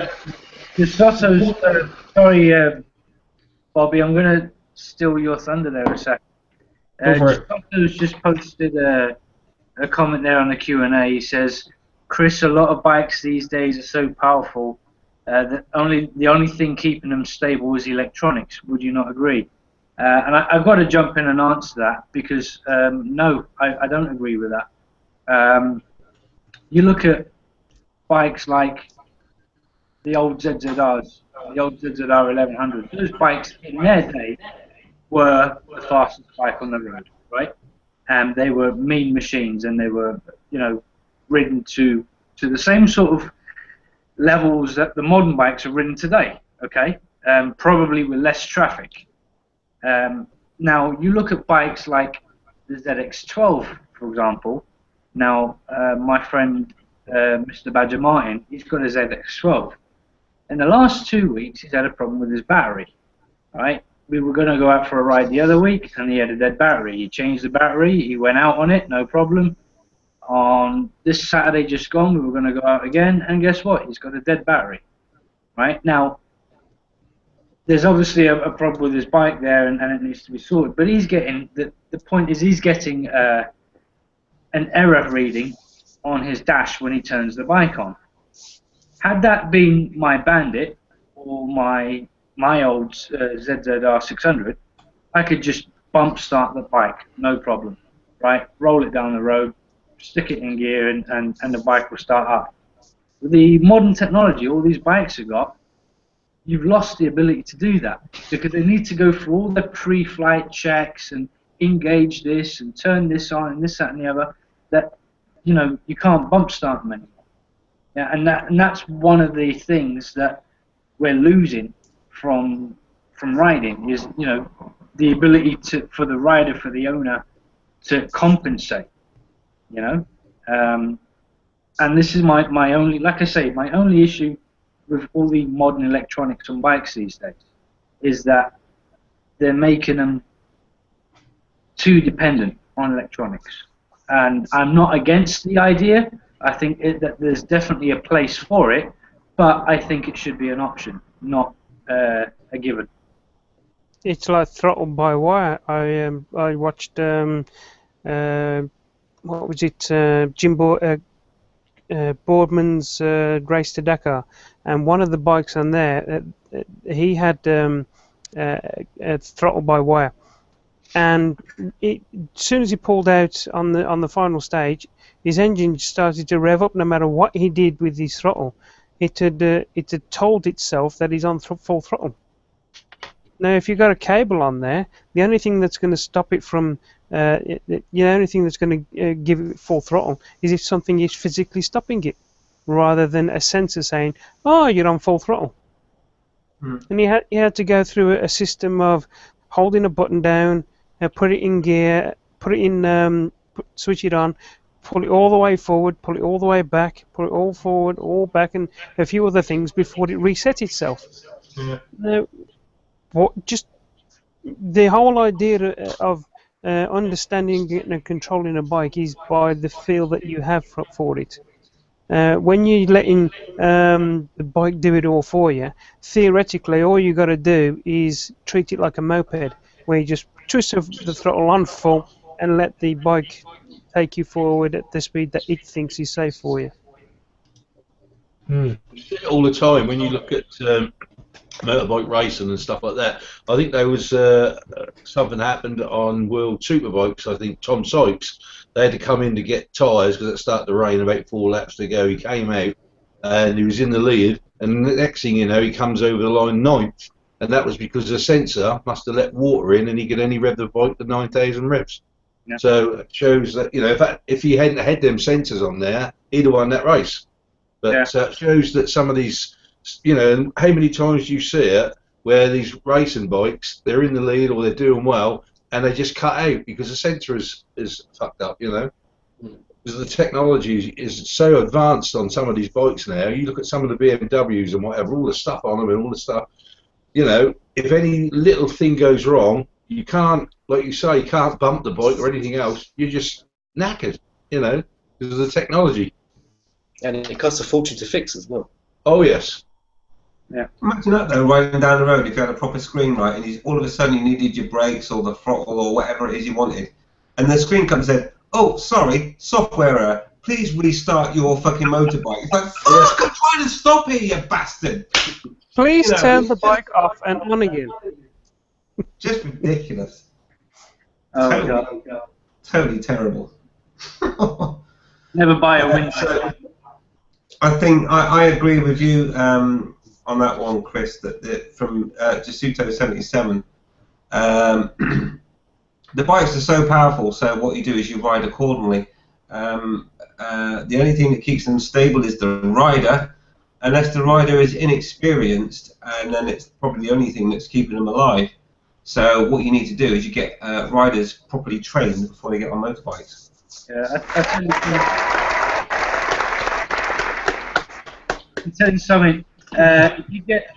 Bobby, I'm going to steal your thunder there a second. Giusto's just posted a comment there on the Q&A. He says, Chris, a lot of bikes these days are so powerful that the only thing keeping them stable is electronics. Would you not agree? And I've got to jump in and answer that, because no, I don't agree with that. You look at bikes like the old ZZRs, the old ZZR 1100. Those bikes in their day were the fastest bike on the road, right? And they were mean machines, and they were, ridden to the same sort of levels that the modern bikes are ridden today, okay? Probably with less traffic. Now, you look at bikes like the ZX12, for example. Now, my friend, Mr. Badger Martin, he's got a ZX12. In the last 2 weeks, he's had a problem with his battery, right? We were going to go out for a ride the other week, and he had a dead battery. He changed the battery, he went out on it, no problem. On this Saturday just gone, we were going to go out again, and guess what? He's got a dead battery, right? Now, there's obviously a problem with his bike there, and it needs to be sorted, but he's getting, the point is he's getting an error reading on his dash when he turns the bike on. Had that been my Bandit or my old ZZR 600, I could just bump start the bike, no problem, right? Roll it down the road, stick it in gear, and the bike will start up. With the modern technology all these bikes have got, you've lost the ability to do that, because they need to go through all the pre-flight checks and engage this and turn this on and this, that, and the other, that you can't bump start them anymore. Yeah, and that's one of the things that we're losing from riding, is the ability for the rider, for the owner, to compensate. And this is my only, like I say, my only issue with all the modern electronics on bikes these days, is that they're making them too dependent on electronics. And I'm not against the idea. I think that there's definitely a place for it, but I think it should be an option, not a given. It's like throttle by wire. I watched what was it? Jimbo Boardman's Race to Dakar, and one of the bikes on there, he had throttle by wire, and as soon as he pulled out on the final stage, his engine started to rev up. No matter what he did with his throttle, it had told itself that he's on full throttle. Now, if you've got a cable on there, the only thing that's going to stop it from, the only thing that's going to give it full throttle is if something is physically stopping it, rather than a sensor saying, "Oh, you're on full throttle." And he had to go through a system of holding a button down, put it in gear, switch it on, pull it all the way forward, pull it all the way back, pull it all forward, all back, and a few other things before it resets itself. Yeah. Now, just the whole idea of understanding and controlling a bike is by the feel that you have for it. When you're letting the bike do it all for you, theoretically, all you got to do is treat it like a moped, where you just twist the throttle on full and let the bike take you forward at the speed that it thinks is safe for you. All the time when you look at motorbike racing and stuff like that, I think there was something happened on World Superbikes. I think Tom Sykes, they had to come in to get tyres because it started to rain about 4 laps to go. He came out and he was in the lead, and the next thing you know, he comes over the line 9th, and that was because the sensor must have let water in and he could only rev the bike to 9,000 revs. Yeah. So it shows that, you know, if he hadn't had them sensors on there, he'd have won that race. But it shows that some of these, you know, how many times do you see it where these racing bikes, they're in the lead or they're doing well, and they just cut out because the sensor is fucked up, you know. Because the technology is so advanced on some of these bikes now. You look at some of the BMWs and whatever, all the stuff on them and all the stuff, you know, if any little thing goes wrong, you can't, like you say, you can't bump the bike or anything else. You're just knackered, you know, because of the technology. And it costs a fortune to fix as well. Oh, yes. Yeah. Imagine that though, riding down the road if you had a proper screen, right, and all of a sudden you needed your brakes or the throttle or whatever it is you wanted, and the screen comes in, "Oh, sorry, software error. Please restart your fucking motorbike." It's like, fuck, I'm trying to stop here, you bastard. Please turn the bike off and on again. Just ridiculous. Oh, totally terrible. Never buy a window. I think I agree with you on that one, Chris, that from Jasuto 77, the bikes are so powerful, so what you do is you ride accordingly. The only thing that keeps them stable is the rider, unless the rider is inexperienced, and then it's probably the only thing that's keeping them alive. So what you need to do is you get riders properly trained before they get on motorbikes. Yeah, I'll tell you something. You get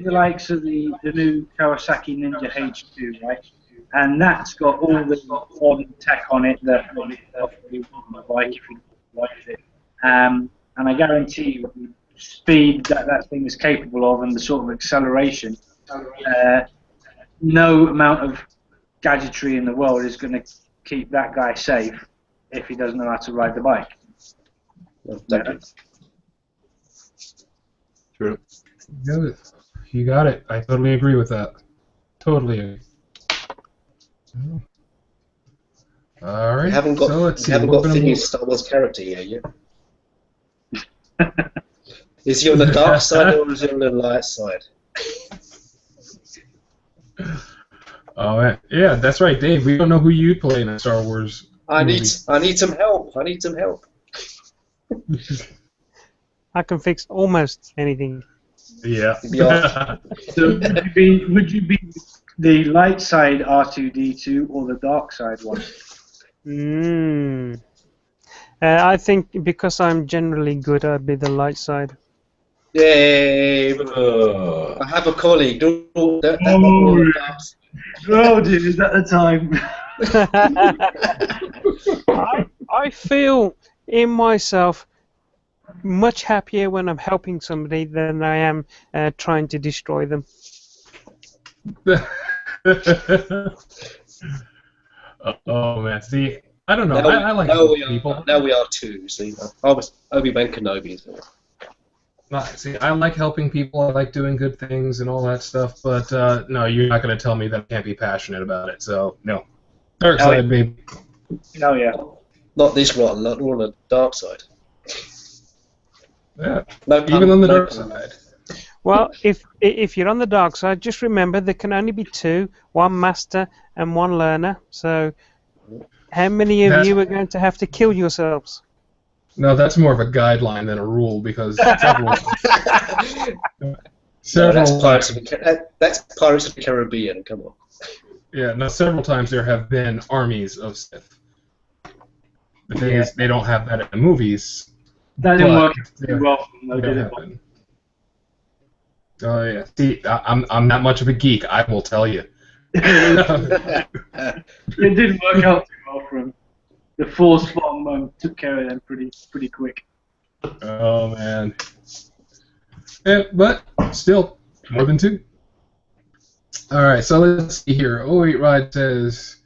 the likes of the new Kawasaki Ninja H2, right? And that's got all the modern tech on it that you want on a bike if you like it. And I guarantee you, the speed that thing is capable of and the sort of acceleration, no amount of gadgetry in the world is going to keep that guy safe if he doesn't know how to ride the bike. True. You got it. I totally agree with that. Totally. All right. You haven't got, so let's see. You haven't got Finney's Star Wars character yet, yet. Is he on the dark side or is he on the light side? Oh yeah, that's right, Dave. We don't know who you play in a Star Wars. I need some help. I need some help. I can fix almost anything. Yeah. So would you be the light side R2-D2 or the dark side one? I think because I'm generally good, I'd be the light side. Yay! I have a colleague. Oh, dude, is that the time? I feel in myself much happier when I'm helping somebody than I am trying to destroy them. Oh man, see, I don't know. I like people. Now we are too. See, I was Obi-Wan Kenobi. So. See, I like helping people. I like doing good things and all that stuff. But no, you're not going to tell me that I can't be passionate about it. So no. Dark side, baby. Oh yeah. Not this rotten lot. We're on the dark side. Yeah. Even on the dark side. Well, if you're on the dark side, just remember there can only be two: one master and one learner. So, how many of you are going to have to kill yourselves? No, that's more of a guideline than a rule because that's Pirates of the Caribbean. Come on. Yeah, no, several times there have been armies of Sith. The thing is, they don't have that in the movies. That didn't work too well. Oh yeah. See, I'm not much of a geek. I will tell you. It didn't work out too well for him. The Force bomb took care of them pretty quick. Oh man. Yeah, but still more than two. All right, so let's see here. 08 Ride says,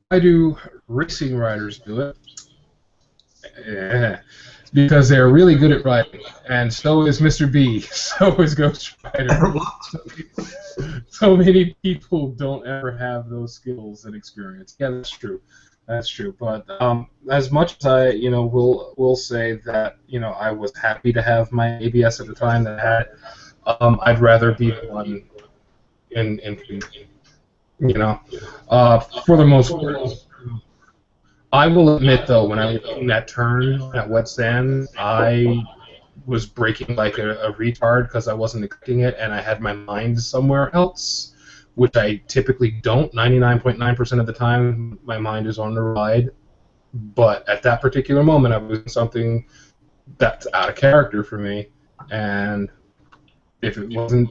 "Why do racing riders do it?" Yeah. Because they're really good at riding, and so is Mr. B, so is Ghost Rider. So many people don't ever have those skills and experience. Yeah, that's true. That's true. But as much as I, will say that, I was happy to have my ABS at the time that I had it, I'd rather be the one in for the most part. I will admit, though, when I was in that turn at Wet Sand, I was braking like a retard because I wasn't expecting it, and I had my mind somewhere else, which I typically don't. 99.9% of the time, my mind is on the ride. But at that particular moment, I was in something that's out of character for me, and if it wasn't,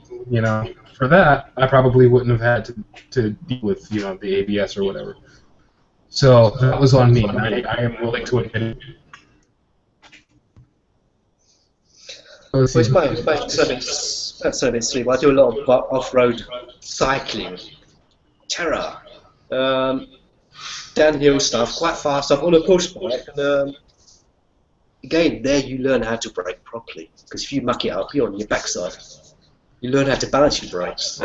for that, I probably wouldn't have had to deal with, the ABS or whatever. So that was on me, and I am willing to admit it. Well, it's so bit silly. I do a lot of off-road cycling, terror, downhill stuff, quite fast stuff on a push bike. And again, there you learn how to brake properly. Because if you muck it up, you're on your backside. You learn how to balance your brakes.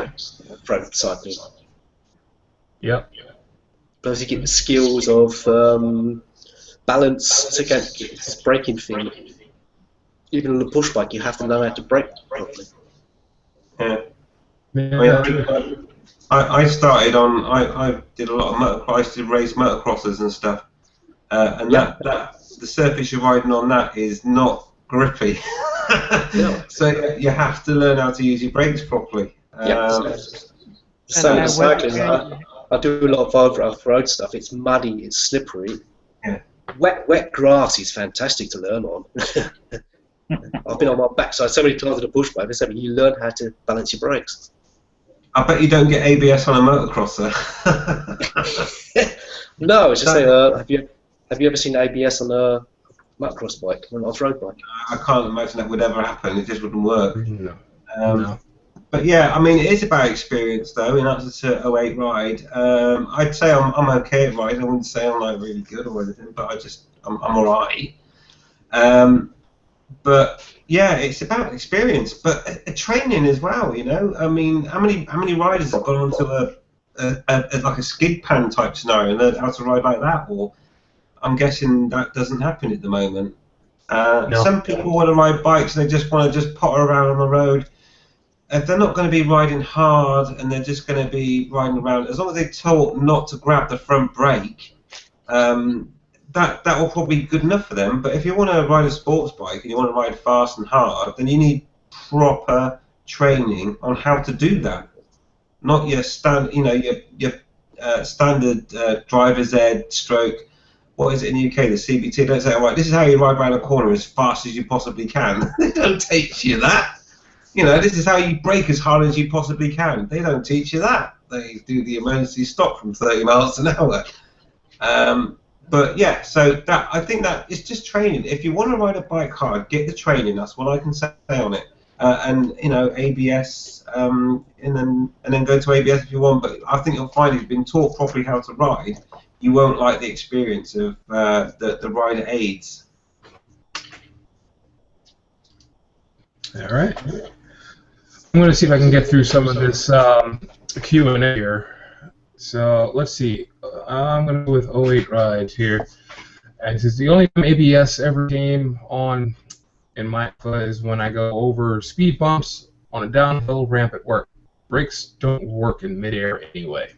Road cycling. Yep. Plus you get the skills of balance to get this braking thing. Even on a push bike, you have to know how to brake properly. Yeah. I started on. I did a lot of motocross. I used to race motocrossers and stuff, and that the surface you're riding on that is not grippy. So you have to learn how to use your brakes properly. Same as cycling. I do a lot of off-road stuff. It's muddy, it's slippery. Yeah. Wet grass is fantastic to learn on. I've been on my backside so many times on a push bike. You learn how to balance your brakes. I bet you don't get ABS on a motocrosser. No, it's just saying. Have you ever seen ABS on a motocross bike, on an off-road bike? I can't imagine that would ever happen. It just wouldn't work. No. No. But yeah, I mean, it is about experience, though. In answer to 08 Ride, I'd say I'm okay at riding. I wouldn't say I'm like really good or anything, but I'm alright. But yeah, it's about experience, but training as well. I mean, how many riders have gone onto like a skid pan type scenario and learned how to ride like that? Or I'm guessing that doesn't happen at the moment. No. Some people want to ride bikes and they just want to potter around on the road. If they're not going to be riding hard and they're just going to be riding around, as long as they're taught not to grab the front brake, that will probably be good enough for them. But if you want to ride a sports bike and you want to ride fast and hard, then you need proper training on how to do that. Not your standard driver's ed stroke. What is it in the UK? The CBT. Don't say, all right, this is how you ride around a corner as fast as you possibly can. They don't teach you that. This is how you brake as hard as you possibly can. They don't teach you that. They do the emergency stop from 30 miles an hour. But yeah, so I think that it's just training. If you want to ride a bike hard, get the training. That's what I can say on it. And ABS, and then go to ABS if you want. But I think you'll find if you've been taught properly how to ride, you won't like the experience of the rider aids. All right. I'm going to see if I can get through some of this Q&A here. So let's see. I'm going to go with 08 Rides here. And this is the only time ABS ever came on in my class is when I go over speed bumps on a downhill ramp at work. Brakes don't work in midair anyway.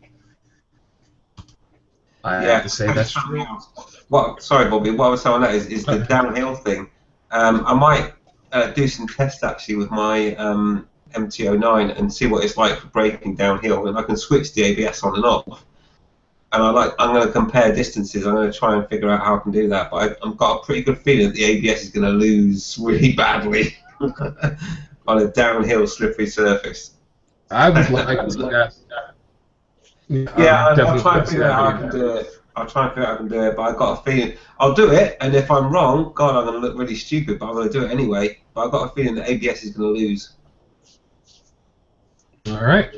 I have to say that's true. Sorry, Bobby. What I was saying on that is the downhill thing. I might do some tests actually with my MT-09 and see what it's like for braking downhill, and I can switch the ABS on and off. And I'm going to compare distances. I'm going to try and figure out how I can do that. But I've got a pretty good feeling that the ABS is going to lose really badly on a downhill slippery surface. I would like to that. Yeah, I'll try and figure out how I can do it. But I've got a feeling I'll do it, and if I'm wrong, God, I'm going to look really stupid, but I'm going to do it anyway. But I've got a feeling that ABS is going to lose. All right.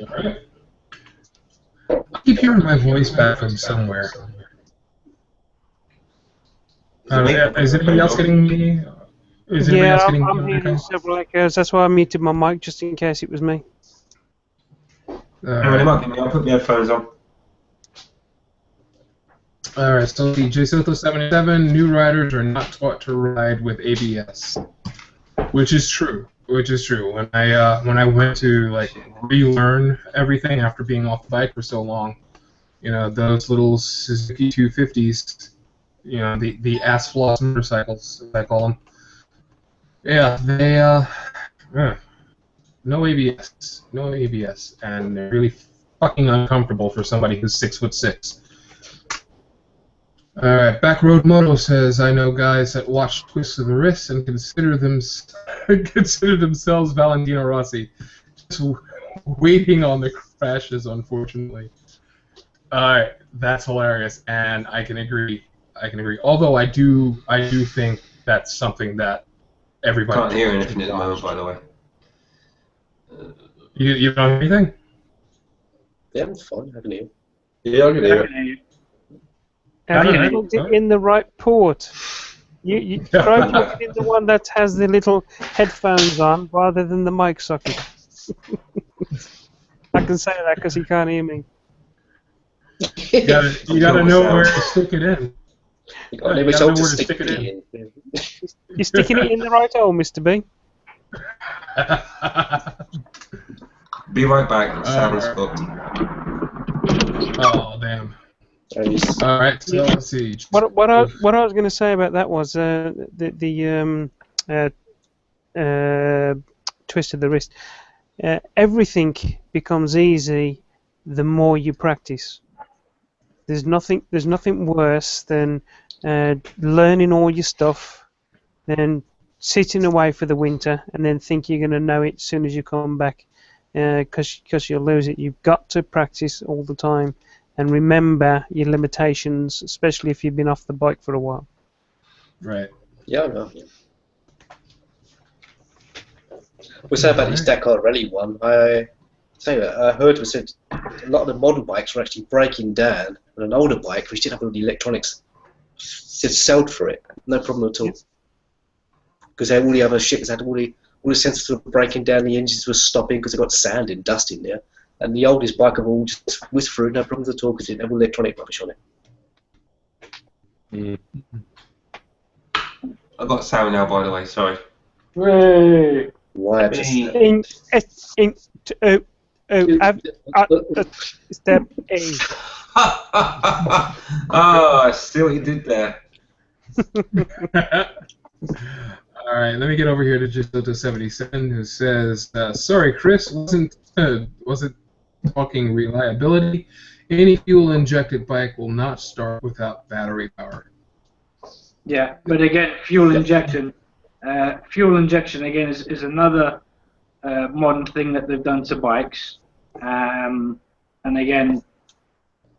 I keep hearing my voice back from somewhere. Is anybody else getting me? I'm hearing several echoes. That's why I muted my mic, just in case it was me. It might be me. I'll put my headphones on. Alright, so DJ Soto 77, new riders are not taught to ride with ABS. Which is true. When I went to relearn everything after being off the bike for so long, those little Suzuki 250s, the ass floss motorcycles, as I call them. Yeah, they no ABS, and they're really fucking uncomfortable for somebody who's 6'6". Alright, Backroad Moto says, I know guys that watch Twists of the Wrist and consider themselves Valentino Rossi. Just waiting on the crashes, unfortunately. Alright, that's hilarious, and I can agree. Although I do think that's something that everybody... Can't hear anything at the moment, by the way. You don't hear anything? Yeah, it's fine, I can hear. Yeah, I can hear it. Have you plugged it in the right port? You try plugging in the one that has the little headphones on rather than the mic socket. I can say that because he can't hear me. You gotta know where to stick it in. You gotta know where to stick it in. You're sticking it in the right hole, Mr. B. Be right back. The sound is fucked. Oh damn. All right, so let's see. What I was going to say about that was the twist of the wrist. Everything becomes easy the more you practice. There's nothing worse than learning all your stuff, then sitting away for the winter, and then think you're going to know it as soon as you come back, because you'll lose it. You've got to practice all the time. And remember your limitations, especially if you've been off the bike for a while. Right. Yeah, I know. We say about this Dakar Rally one. I heard it said a lot of the modern bikes were actually breaking down, and an older bike which didn't have all the electronics just sold for it, no problem at all. Because all the other ships had all the sensors were breaking down, the engines were stopping because they got sand and dust in there. And the oldest bike of all just whizzed through, no problems at all, because it didn't have all electronic rubbish on it. I've got sound now, by the way, sorry. Hey. Why? Step A. Oh, I see what you did there. All right, let me get over here to Jisoto77, who says, sorry, Chris, wasn't talking reliability. Any fuel-injected bike will not start without battery power. Yeah, but again, fuel injection again is another modern thing that they've done to bikes. And again,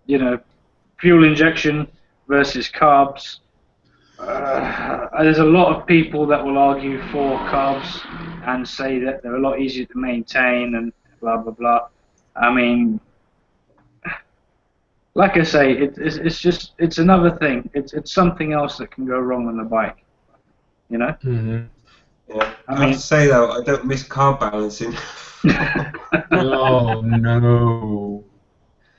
fuel injection versus carbs. There's a lot of people that will argue for carbs and say that they're a lot easier to maintain and blah blah blah. I mean, like I say, it's another thing. It's something else that can go wrong on the bike. You know. Mm-hmm. Yeah. I have to say though, I don't miss car balancing. Oh no.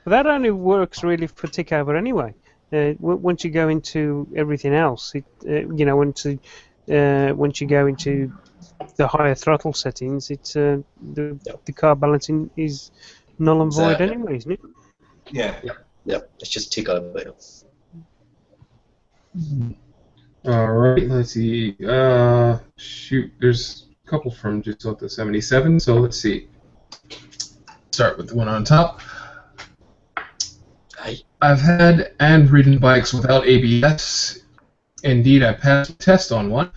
But that only works really for tick over anyway. Once you go into everything else, once you go into the higher throttle settings, it's the car balancing is null and void anyway, isn't it? Yeah. Yep. It's just tick over. All right. Let's see. Shoot. There's a couple from Gisota 77. So let's see. Start with the one on top. I've had and ridden bikes without ABS. Indeed, I passed a test on one.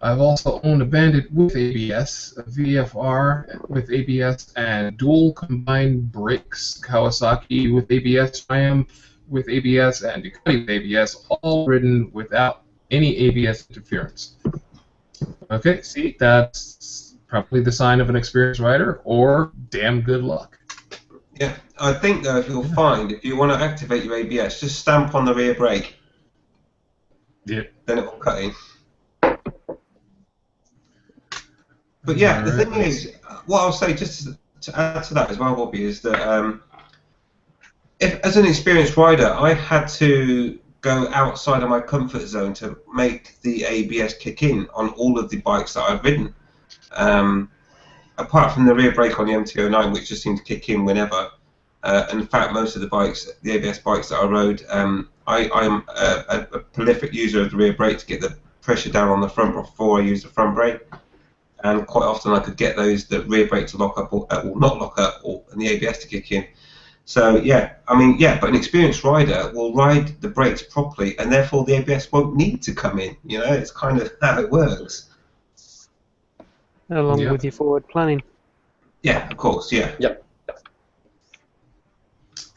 I've also owned a Bandit with ABS, a VFR with ABS, and dual combined brakes. Kawasaki with ABS, Triumph with ABS, and Ducati with ABS, all ridden without any ABS interference. Okay, see, that's probably the sign of an experienced rider, or damn good luck. Yeah, I think though, if you'll find, if you want to activate your ABS, just stamp on the rear brake. Yeah. Then it will cut in. But yeah, the thing is, what I'll say just to add to that as well, Bobby, is that if, as an experienced rider, I had to go outside of my comfort zone to make the ABS kick in on all of the bikes that I've ridden. Apart from the rear brake on the MT-09, which just seemed to kick in whenever. And in fact, most of the bikes, the ABS bikes that I rode, I'm a prolific user of the rear brake to get the pressure down on the front before I use the front brake. And quite often I could get the rear brake to lock up or not lock up, and the ABS to kick in. So yeah, I mean, yeah, but an experienced rider will ride the brakes properly, and therefore the ABS won't need to come in. You know, it's kind of how it works. Along with your forward planning. Yeah, of course, yeah. Yep.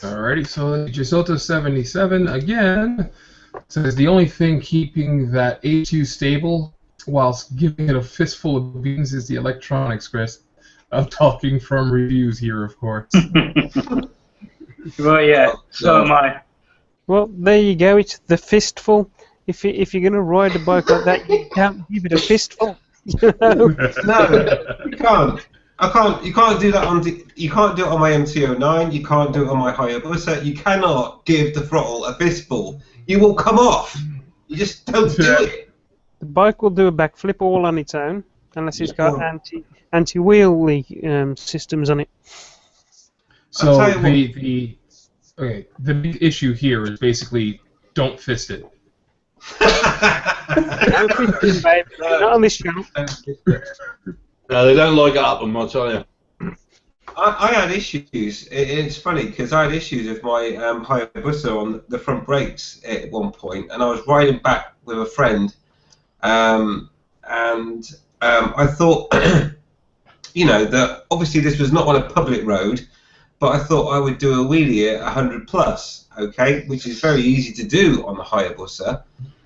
Alrighty, so Gisota 77 again says the only thing keeping that A2 stable whilst giving it a fistful of beans is the electronics, Chris. I'm talking from reviews here, of course. Well, yeah, so am I. Well, there you go. It's the fistful. If you're going to ride a bike like that, you can't give it a fistful. No, you can't. You can't do that on. You can't do it on my MT-09. You can't do it on my Hayabusa. You cannot give the throttle a fistful. You will come off. You just don't do it. The bike will do a backflip all on its own, unless it's got anti-wheelie systems on it. So the big issue here is basically don't fist it. Don't fist it, babe. Not on this channel. No, they don't like it up them, I'll tell you. I had issues. It's funny because I had issues with my Hayabusa on the front brakes at one point, and I was riding back with a friend, and I thought, you know, that obviously this was not on a public road, but I thought I would do a wheelie at 100 plus, okay, which is very easy to do on the Hayabusa.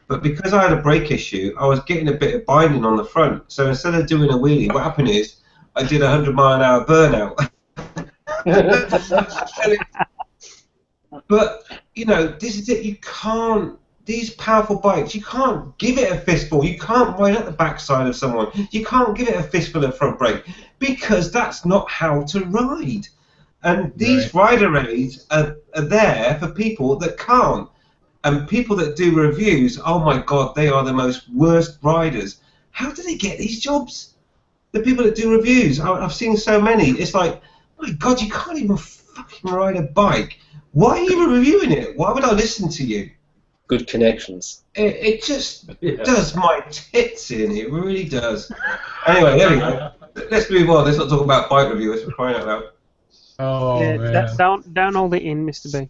But because I had a brake issue, I was getting a bit of binding on the front. So instead of doing a wheelie, what happened is I did a 100-mile-an-hour burnout. But, you know, this is it. You can't, these powerful bikes, you can't give it a fistful. You can't ride up the backside of someone. You can't give it a fistful of front brake because that's not how to ride. And these rider aids are there for people that can't. And people that do reviews, oh my God, they are the most worst riders. How do they get these jobs? The people that do reviews, I've seen so many. It's like, my God, you can't even fucking ride a bike. Why are you reviewing it? Why would I listen to you? Good connections. It just does my tits in. It really does. Anyway, there we go. Let's move on. Let's not talk about bike reviewers. We're crying out loud. Oh, man. Down all the in, Mr. B.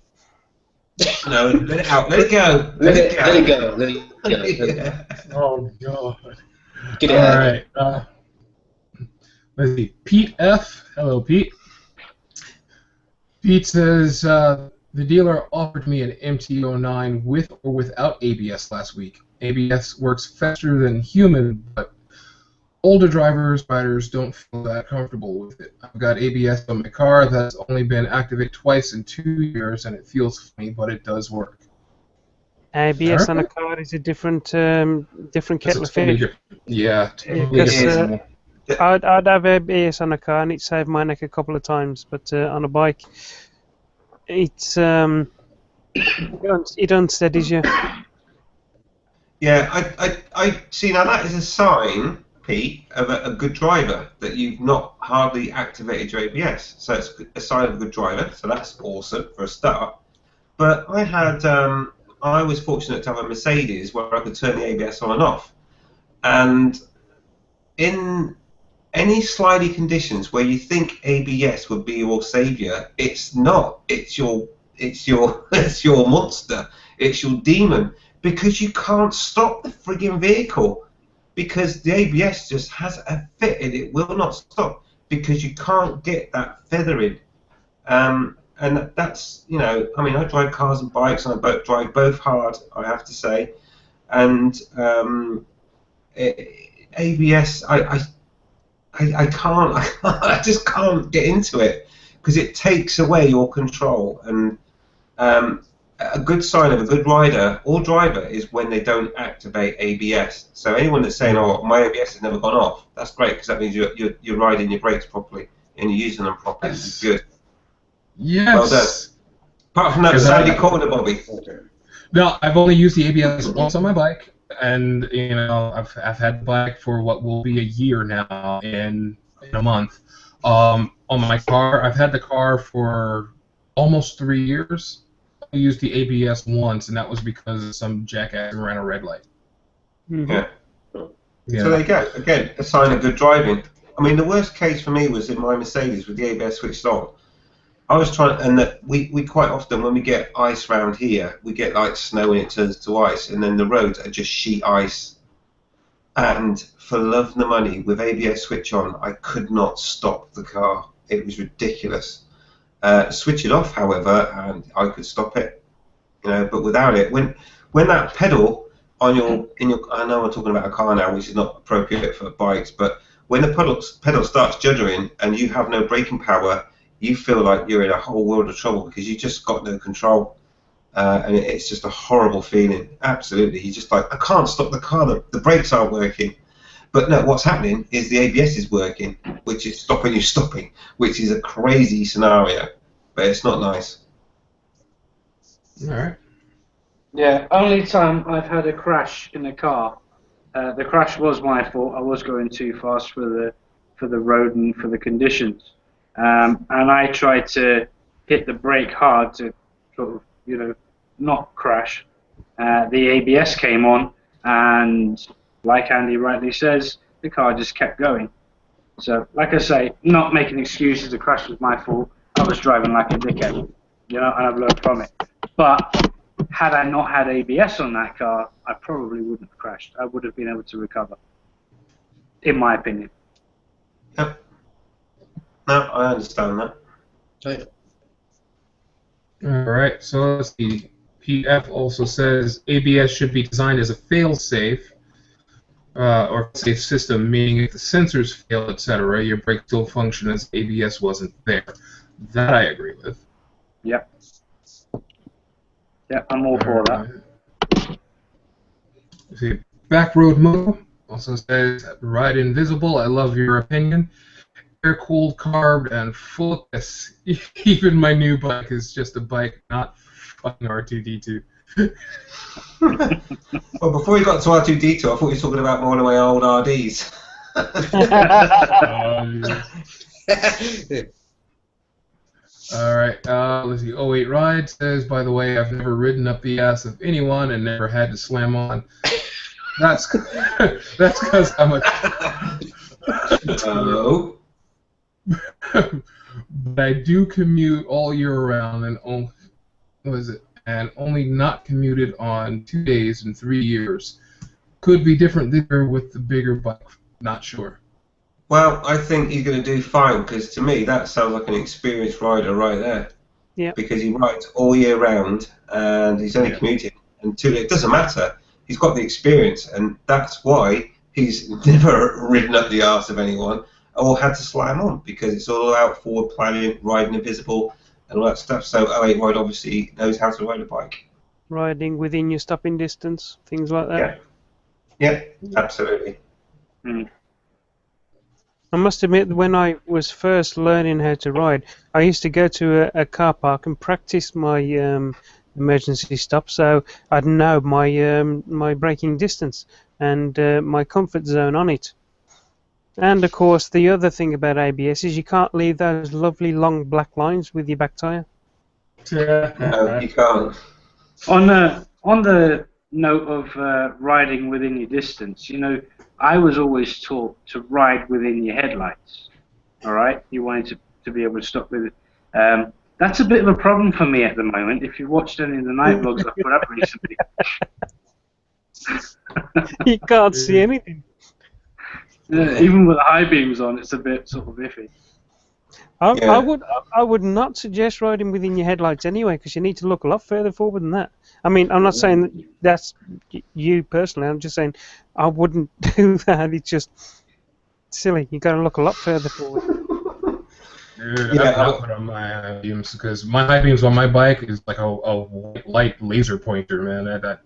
No, let it out. Let it go. Let it go. Oh, God. Get it out. All right. Let's see. Pete F. Hello, Pete. Pete says, the dealer offered me an MT-09 with or without ABS last week. ABS works faster than human, but older drivers, riders don't feel that comfortable with it. I've got ABS on my car that's only been activated twice in 2 years, and it feels funny, but it does work. ABS on a car is a different kettle of fish. Yeah, totally Because different. I'd have ABS on a car and it saved my neck a couple of times, but on a bike, it's it unsteadies you. Yeah, I see. Now that is a sign, Pete, of a good driver, that you've not hardly activated your ABS. So it's a sign of a good driver. So that's awesome for a start. But I was fortunate to have a Mercedes where I could turn the ABS on and off. And in any slidey conditions where you think ABS would be your saviour, it's not. It's your monster. It's your demon, because you can't stop the frigging vehicle, because the ABS just has a fit and it will not stop because you can't get that feathering. And that's, you know, I mean, I drive cars and bikes, and I drive both hard, I have to say. And ABS, I can't, I just can't get into it because it takes away your control. And a good sign of a good rider or driver is when they don't activate ABS. So anyone that's saying, "Oh, my ABS has never gone off," that's great, because that means you're riding your brakes properly and you're using them properly. Yes. It's good. Yes. Well done. Apart from that sandy corner, Bobby. No, I've only used the ABS once on my bike, and you know, I've had the bike for what will be a year now in a month. On my car, I've had the car for almost 3 years. I used the ABS once, and that was because some jackass ran a red light. Mm-hmm. Yeah. Yeah. So there you go. Again, a sign of good driving. I mean, the worst case for me was in my Mercedes with the ABS switched on. I was trying, and we quite often, when we get ice round here, we get like snow and it turns to ice, and then the roads are just sheet ice. And for love of the money, with ABS switch on, I could not stop the car. It was ridiculous. Switch it off, however, and I could stop it. You know, but without it, when that pedal on your I know I'm talking about a car now, which is not appropriate for bikes, but when the pedal starts juddering and you have no braking power, you feel like you're in a whole world of trouble because you just got no control, and it's just a horrible feeling. Absolutely, you're just like, I can't stop the car. The brakes aren't working. But no, what's happening is the ABS is working, which is stopping you stopping, which is a crazy scenario, but it's not nice. All right. Yeah, only time I've had a crash in a car. The crash was my fault. I was going too fast for the road and for the conditions, and I tried to hit the brake hard to sort of, you know, not crash. The ABS came on, and like Andy rightly says, the car just kept going. So, like I say, not making excuses, the crash was my fault. I was driving like a dickhead, you know, and I've learned from it. But had I not had ABS on that car, I probably wouldn't have crashed. I would have been able to recover, in my opinion. Yep. No, I understand that. Okay. All right. So let's see. PF also says ABS should be designed as a fail-safe or safe system, meaning if the sensors fail, etc., your brake still function as ABS wasn't there. That I agree with. Yep. Yep, I'm all for that. See, Backroad Mo also says, Ride Invisible, I love your opinion. Air-cooled, carbed, and full of this. Even my new bike is just a bike, not fucking R2-D2. Well, before you got to R2-D2, I thought you were talking about one of my old RDs. Alright, let's see. 08 Ride says, by the way, I've never ridden up the ass of anyone and never had to slam on. That's because I'm a... Oh. But I do commute all year round and only not commuted on 2 days in 3 years. Could be different there with the bigger bike. Not sure. Well, I think he's going to do fine, because to me that sounds like an experienced rider right there. Yeah. Because he rides all year round and he's only commuting, and it doesn't matter. He's got the experience, and that's why he's never ridden up the arse of anyone or had to slam on, because it's all about forward planning, riding invisible, and all that stuff. So 08 Ride obviously knows how to ride a bike. Riding within your stopping distance, things like that. Yeah, absolutely. Mm. I must admit, when I was first learning how to ride, I used to go to a car park and practice my emergency stop, so I'd know my braking distance and my comfort zone on it. And of course, the other thing about ABS is you can't leave those lovely long black lines with your back tyre. No, you can't. On the note of riding within your distance, you know, I was always taught to ride within your headlights. All right, you wanted to be able to stop with it. That's a bit of a problem for me at the moment. If you watched any of the night vlogs I've put up recently, You can't see anything. even with the high beams on, it's a bit sort of iffy. I would not suggest riding within your headlights anyway, because you need to look a lot further forward than that. I mean, I'm not saying that that's you personally. I'm just saying I wouldn't do that. It's just silly. You got to look a lot further forward. Dude, I put on my high beams, because my high beams on my bike is like a light laser pointer, man. That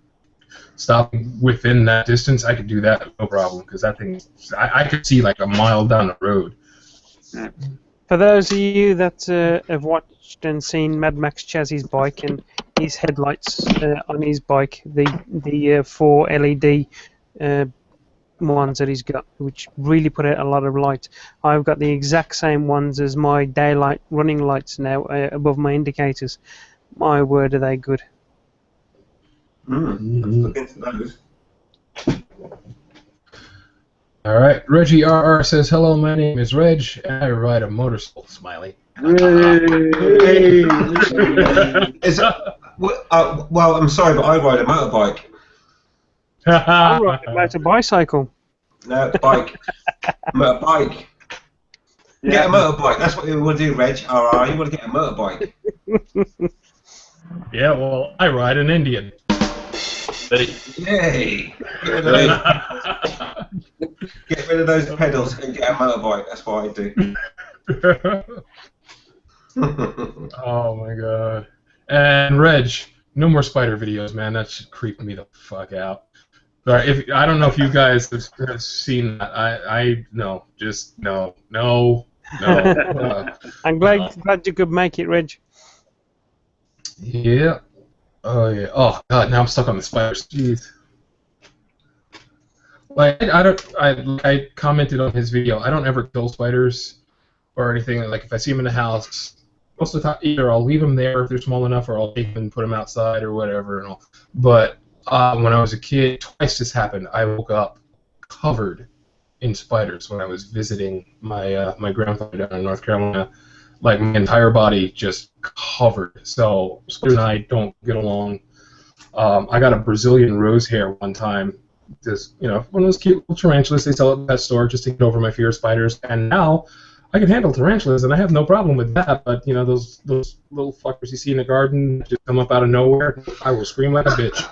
stopping within that distance, I could do that no problem, because that thing, I could see like a mile down the road. For those of you that have watched and seen Mad Max Chazzy's bike and his headlights on his bike, the 4 LED ones that he's got, which really put out a lot of light. I've got the exact same ones as my daylight running lights now above my indicators. My word, are they good. Let's look into those. All right, Reggie RR says, "Hello, my name is Reg, and I ride a motorcycle." Smiley. Hey. Well, I'm sorry, but I ride a motorbike. I ride a motorbicycle. No, bike. Motorbike. Yeah. Get a motorbike. That's what you want to do, Reg. RR. You want to get a motorbike. Yeah, well, I ride an Indian. Yay! Get rid of those pedals and get a motorbike. That's what I do. Oh my god. And Reg, no more spider videos, man. That should creep me the fuck out. Sorry, I don't know if you guys have seen that. No. I'm glad you could make it, Reg. Yeah. Oh yeah. Oh god. Now I'm stuck on the spiders. Jeez. Like I commented on his video. I don't ever kill spiders or anything. Like if I see them in the house, most of the time either I'll leave them there if they're small enough, or I'll take them and put them outside or whatever. And all. But when I was a kid, twice this happened. I woke up covered in spiders when I was visiting my my grandfather down in North Carolina. Like my entire body just covered. So spiders and I don't get along. I got a Brazilian rose hair one time. Just one of those cute little tarantulas they sell at that store, just to get over my fear of spiders. And now I can handle tarantulas, and I have no problem with that. But those little fuckers you see in the garden just come up out of nowhere, I will scream like a bitch.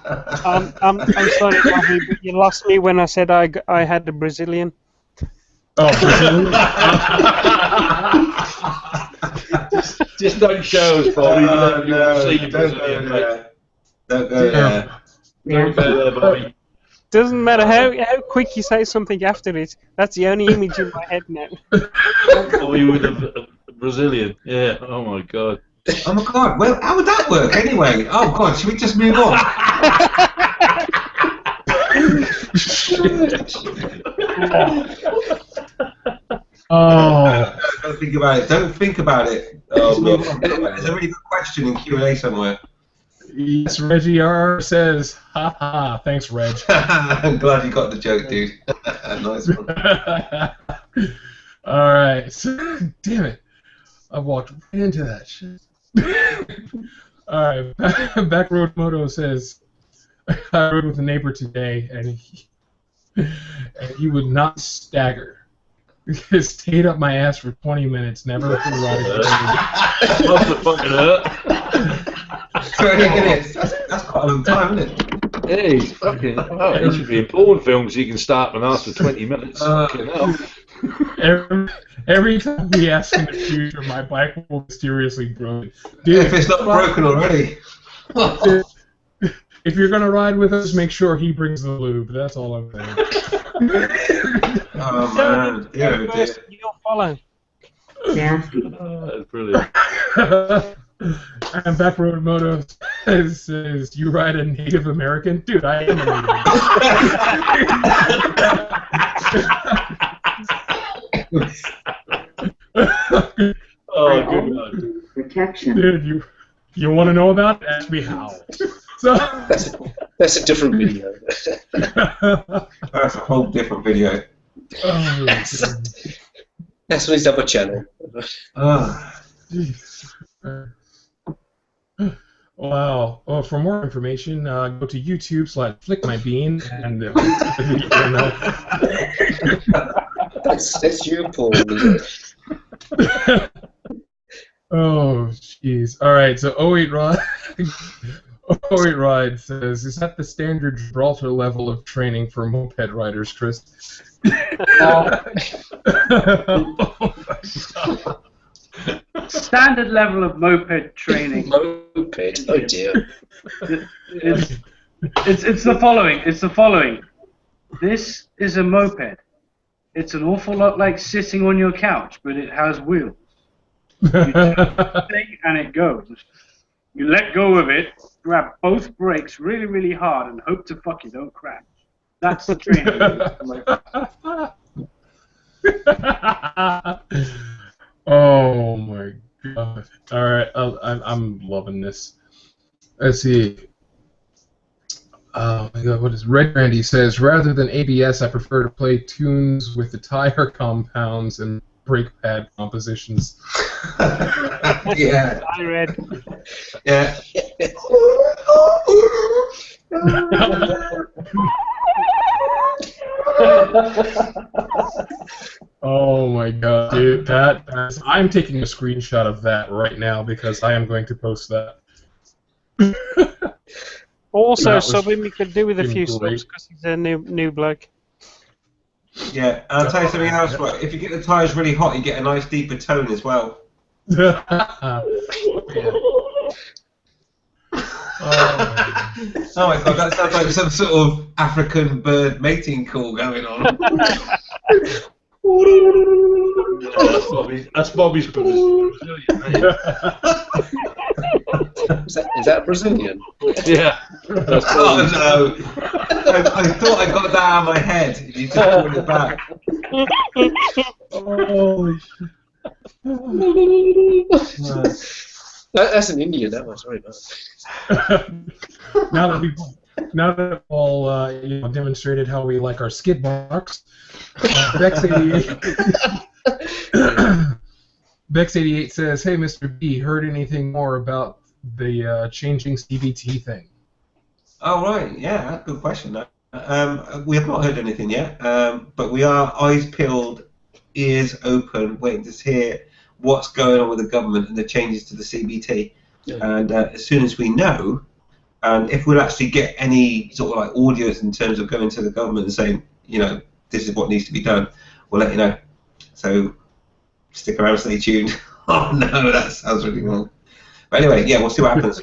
I'm sorry, Bobby, but you lost me when I said I had a Brazilian. Oh, Brazilian? Just don't show us, Bobby. Don't go there. Don't go there, Bobby. Doesn't matter how quick you say something after it. That's the only image in my head now. Bobby with a Brazilian. Yeah. Oh my god. Oh my god. Well, how would that work anyway? Oh god. Should we just move on? Oh. Don't think about it. Don't think about it. Just move on. There's a really good question in Q&A somewhere. Yes, Reggie R says, "Ha ha." Thanks, Reg. I'm glad you got the joke, dude. Nice one. All right. So, damn it. I walked right into that shit. All right. Backroad Moto says, "I rode with a neighbor today, and he would not stagger. He stayed up my ass for 20 minutes, never threw riding. Must have fucking hurt. 20 minutes. That's quite a long time, isn't it? Hey, fucking hell. He should be in porn films. He can start and ask for 20 minutes. Fucking hell. Every time we ask in the future, my bike will mysteriously broken. Dude, if it's not broken already. If you're gonna ride with us, make sure he brings the lube. That's all I'm saying. Oh man, yeah, You'll follow. Nasty. That's brilliant. And Backroad Moto says, "You ride a Native American, dude. I am a Native." Oh, good one. Protection. Dude, you want to know about it? Ask me how. So That's a different video. that's a whole different video. Oh, That's on his other channel. wow. Well, for more information, go to YouTube/FlickMyBean and That's you, Paul. Oh, jeez. All right. So 08 Ride says, "Is that the standard Gibraltar level of training for moped riders, Chris?" Standard level of moped training. Moped? Oh dear. It's the following. It's the following. This is a moped. It's an awful lot like sitting on your couch, but it has wheels. You take the thing and it goes. You let go of it, grab both brakes really, really hard, and hope to fuck you don't crash. That's the training. Oh my god! All right, I'm loving this. Let's see. Oh my god, what is Red Randy says? "Rather than ABS, I prefer to play tunes with the tire compounds and brake pad compositions." Yeah. I read. Yeah. Oh my god, dude! I'm taking a screenshot of that right now because I am going to post that. Also, something we could do with a few subs because he's a new bloke. Yeah, and I'll tell you something else. Right? If you get the tyres really hot, you get a nice deeper tone as well. Yeah. Oh my god, that sounds like some sort of African bird mating call going on. That's Bobby's Brazilian. Is that Brazilian? Yeah. That's Oh no! I thought I got that out of my head. You just pulled it back. Holy shit. That's an Indian. That was very nice. Now that we've all demonstrated how we like our skid marks, Bex88 says, "Hey, Mr. B, heard anything more about the changing CBT thing?" Oh right, yeah, good question. We have not heard anything yet, but we are eyes peeled, ears open, waiting to hear what's going on with the government and the changes to the CBT. Yeah. And as soon as we know, and if we'll actually get any sort of like audios in terms of going to the government and saying, you know, this is what needs to be done, we'll let you know. So stick around, stay tuned. Oh no, that sounds really wrong. But anyway, yeah, we'll see what happens.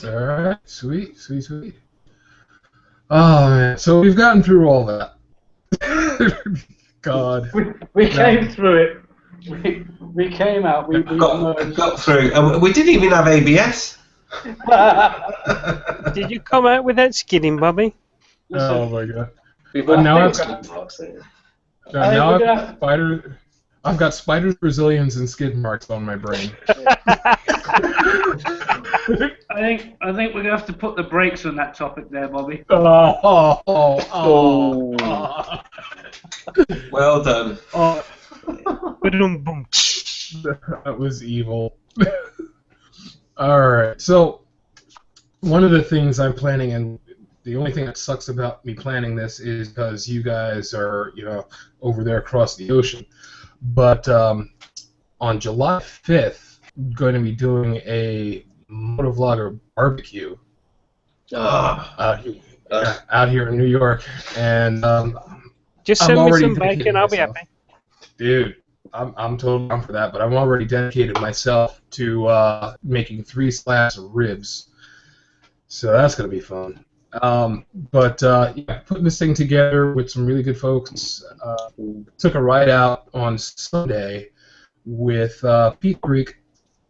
All right, sweet. Oh man, so we've gotten through all that. God. We came through it. We came out. We got through. We didn't even have ABS. Did you come out with that skidding, Bobby? Oh my god. I've got spiders, Brazilians, and skid marks on my brain. I think we're gonna have to put the brakes on that topic there, Bobby. Oh. Well done. That was evil. Alright, so one of the things I'm planning, and the only thing that sucks about me planning this is because you guys are, over there across the ocean. But on July 5th, I'm going to be doing a Motovlogger barbecue out here in New York, and Just I'm send me already some dedicated bacon, I'll be myself. happy. Dude, I'm totally down for that, but I'm already dedicated myself to making 3 slabs of ribs, so that's gonna be fun. Yeah, putting this thing together with some really good folks. Took a ride out on Sunday with Pete Greek,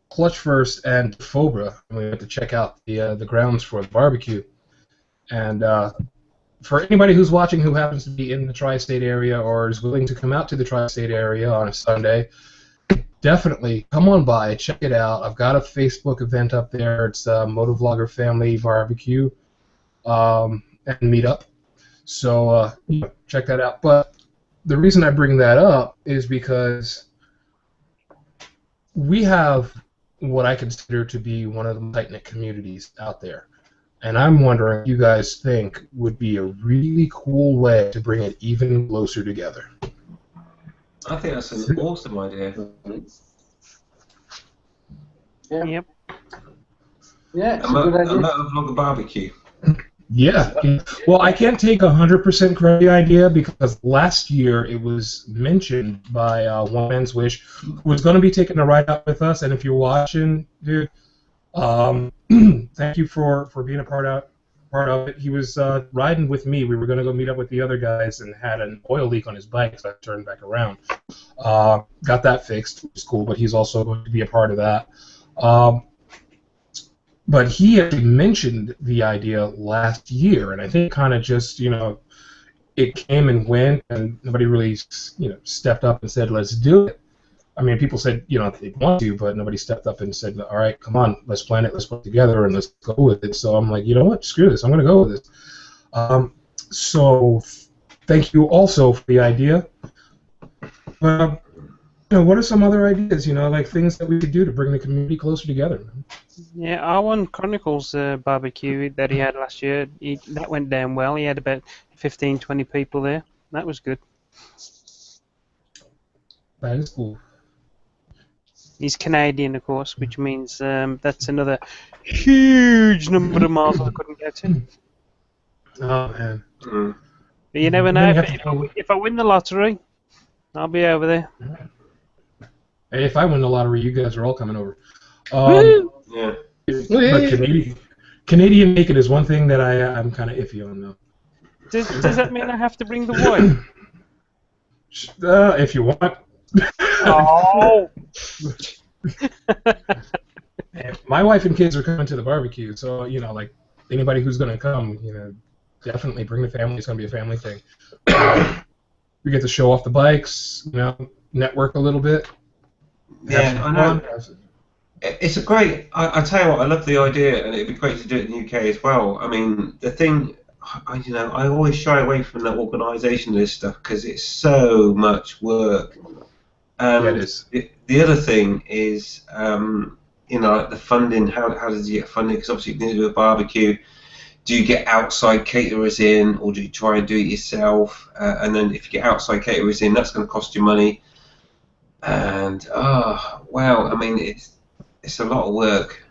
Clutch First, and Fobra. We went to check out the grounds for the barbecue. And for anybody who's watching who happens to be in the tri-state area or is willing to come out to the tri-state area on a Sunday, definitely come on by, check it out. I've got a Facebook event up there. It's Motovlogger Family Barbecue and Meetup. So check that out. But the reason I bring that up is because we have what I consider to be one of the tight-knit communities out there. And I'm wondering if you guys think would be a really cool way to bring it even closer together. I think that's an awesome idea. Yeah. Yep. Yeah, it's a good A idea. Motovlogger barbecue. Yeah. Well, I can't take 100% credit for the idea because last year it was mentioned by One Man's Wish, who was going to be taking a ride out with us. And if you're watching, dude, thank you for being a part of it. He was riding with me. We were going to go meet up with the other guys and had an oil leak on his bike, so I turned back around. Got that fixed, which is cool, but he's also going to be a part of that. But he actually mentioned the idea last year, and I think kind of just, it came and went, and nobody really, stepped up and said, let's do it. I mean, people said, they want to, but nobody stepped up and said, all right, come on, let's plan it, let's put it together, and let's go with it. So I'm like, you know what, screw this, I'm going to go with this. So thank you also for the idea. But, what are some other ideas, like things that we could do to bring the community closer together? Yeah, R1 Chronicles barbecue that he had last year, that went down well. He had about 15, 20 people there. That was good. That is cool. He's Canadian, of course, which means that's another huge number of miles I couldn't get to. Oh, man. But you never know. If I win the lottery, I'll be over there. Hey, if I win the lottery, you guys are all coming over. Yeah. But Canadian bacon is one thing that I'm kind of iffy on, though. Does that mean I have to bring the wife? If you want. Oh! My wife and kids are coming to the barbecue, so, like, anybody who's going to come, definitely bring the family. It's going to be a family thing. We get to show off the bikes, network a little bit. Yeah, I know. It's a great. I tell you what, I love the idea, and it'd be great to do it in the UK as well. I mean, the thing, I always shy away from the organisation of this stuff because it's so much work. Yeah, it is. The other thing is, the funding. How does you get funding? Because obviously you need to do a barbecue. Do you get outside caterers in, or do you try and do it yourself? And then if you get outside caterers in, that's going to cost you money. And wow, I mean, it's a lot of work.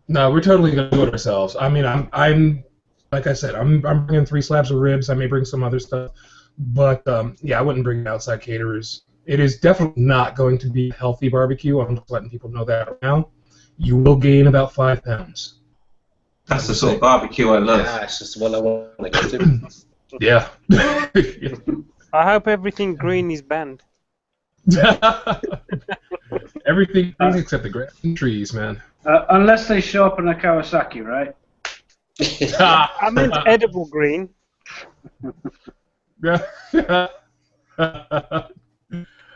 No, we're totally gonna do it ourselves. I mean, I'm like I said, I'm bringing 3 slabs of ribs. I may bring some other stuff, but yeah, I wouldn't bring outside caterers. It is definitely not going to be a healthy barbecue. I'm just letting people know that right now. You will gain about 5 pounds. That's the sort of barbecue I love. Yeah, it's just what I want to go to. Yeah. I hope everything green is banned. Everything green except the grass and trees, man. Unless they show up in a Kawasaki, right? I meant edible green.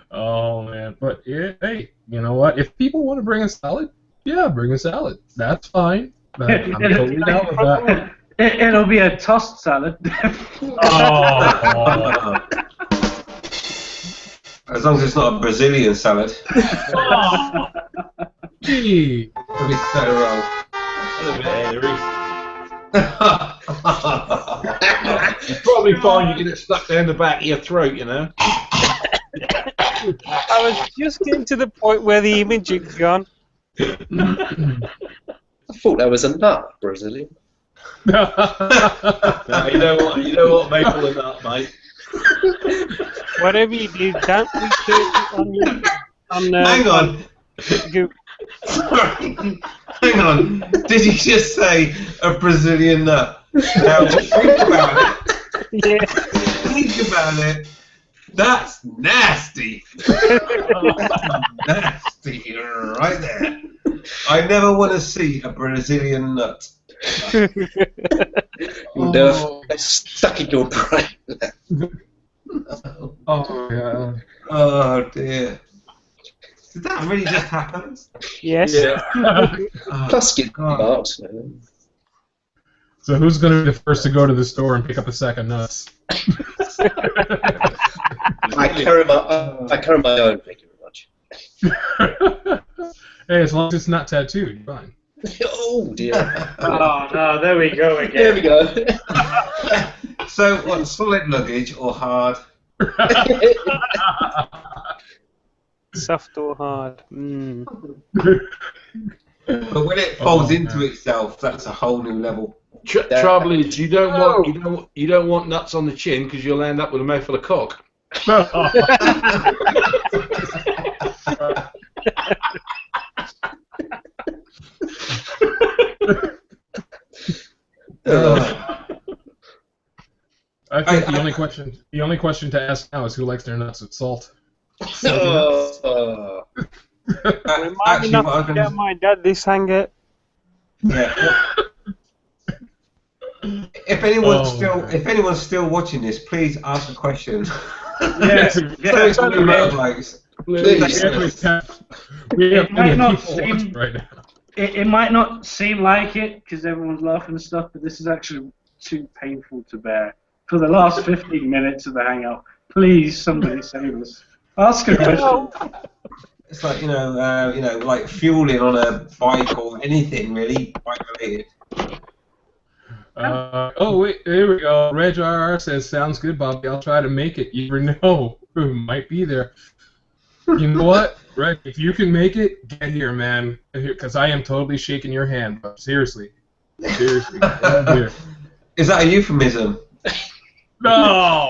Oh man, but hey, you know what? If people want to bring a salad, yeah, bring a salad. That's fine. I'm totally down with that. It'll be a tossed salad. Oh. As long as it's not a Brazilian salad. Gee. That'd be so wrong. That's a bit hairy. You probably find you get it stuck down the back of your throat, I was just getting to the point where the image had gone. I thought that was a nut, Brazilian. No, you don't want maple and nut, mate. Whatever you do, don't research it on you. Hang on. Google. Sorry. Hang on. Did you just say a Brazilian nut? Now think about it. Yeah. Think about it. That's nasty. Nasty right there. I never want to see a Brazilian nut. It's stuck in your brain. Oh, yeah. Oh dear. Did that really just happen? Yes. Yeah. Plus skin God. marks. So who's going to be the first to go to the store and pick up a sack of nuts? I carry my own, thank you very much. Hey, as long as it's not tattooed, you're fine. Oh dear. Oh no, there we go again. There we go. So what, solid luggage or hard? Soft or hard? Mm. But when it folds into itself, that's a whole new level. Trouble is, you don't want nuts on the chin because you'll end up with a mouthful of cock. I think the only question to ask now is who likes their nuts with salt. Oh. Remind me not to get my dad this hanger. Yeah. If anyone's still watching this, please ask a question. Yes. Please. We have It might plenty not of people seem- watching right now. It might not seem like it because everyone's laughing and stuff, but this is actually too painful to bear. For the last 15 minutes of the hangout, please somebody save us. Ask a question. It's like like fueling on a bike or anything really bike related. Oh wait, there we go. Reg RR says, "Sounds good, Bobby. I'll try to make it. You never know who might be there." You know what, Reg? If you can make it, get here, man. Because I am totally shaking your hand. But seriously, get here. Is that a euphemism? No.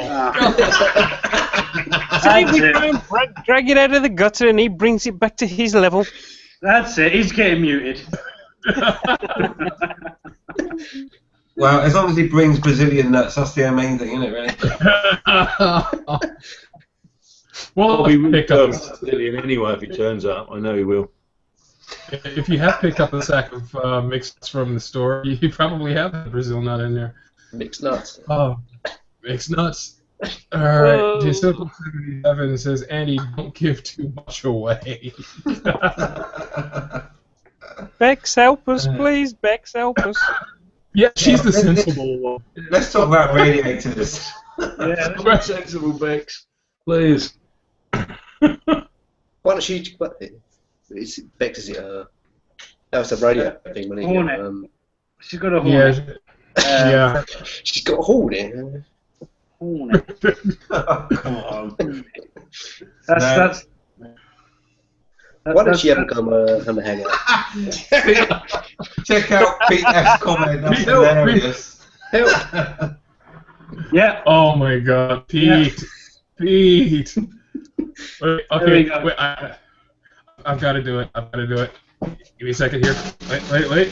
Say we try and drag it out of the gutter, and he brings it back to his level. That's it. He's getting muted. Well, as long as he brings Brazilian nuts, that's the main thing, isn't it, really? Well, Bobby if you picked up Brazilian anyway if he turns up. I know he will. if you have picked up a sack of mixed nuts from the store, you probably have a Brazil nut in there. Mixed nuts. Oh, mixed nuts. All right. J77 says, "Andy, don't give too much away." Bex, help us, please. Bex, help us. Yeah, she's the sensible one. Let's talk about radiators. Yeah, that's sensible, Bex. Please. Why don't she? Is it Bex? Is it? That was the radio thing, wasn't it? Hornet. She's got a hornet. Yeah. She's got a hornet. Hornet. Come on. That's Why don't she ever come and hang out? Check out Pete F's comment. That's hilarious. Help! Yeah. Oh my God, Pete. Yeah. Pete. Wait, okay, go. wait. I've got to do it. Give me a second here. Wait.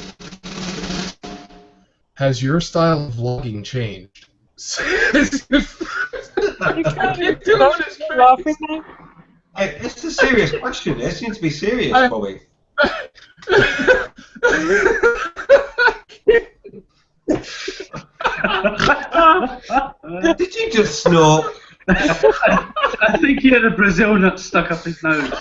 Has your style of vlogging changed? You can't stop laughing now. Hey, it's a serious question. It seems to be serious, Bobby. Did you just snort? I think he had a Brazil nut stuck up his nose.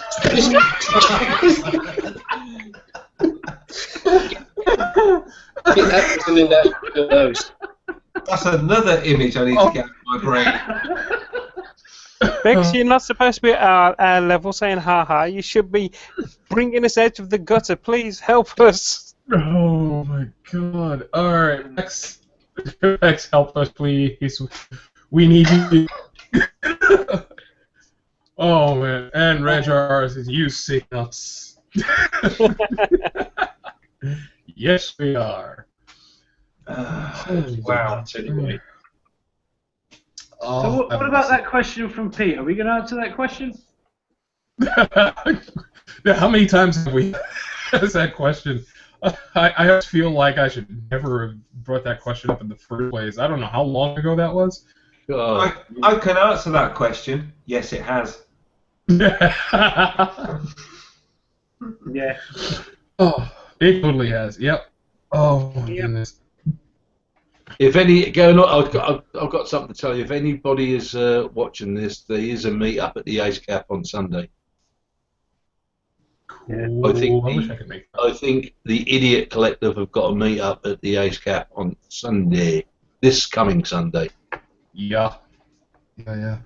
That's another image I need to get out of my brain. Bex, you're not supposed to be at our level saying ha ha. You should be bringing us out of the gutter. Please help us. Oh my God. Alright, Max, help us, please. We need you. Oh man. And Reg RR says, "You sick nuts." Yes, we are. Wow. Anyway. So what about that question from Pete? Are we going to answer that question? Yeah, how many times have we asked that question? I just feel like I should never have brought that question up in the first place. I don't know how long ago that was. I can answer that question. Yes, it has. Yeah. Oh, it totally has. Yep. Oh my goodness. If any, I've got something to tell you. If anybody is watching this, there is a meet up at the Ace Cap on Sunday. Cool. I think wish I could make that. I think the Idiot Collective have got a meet up at the Ace Cap on Sunday, this coming Sunday. Yeah. Yeah.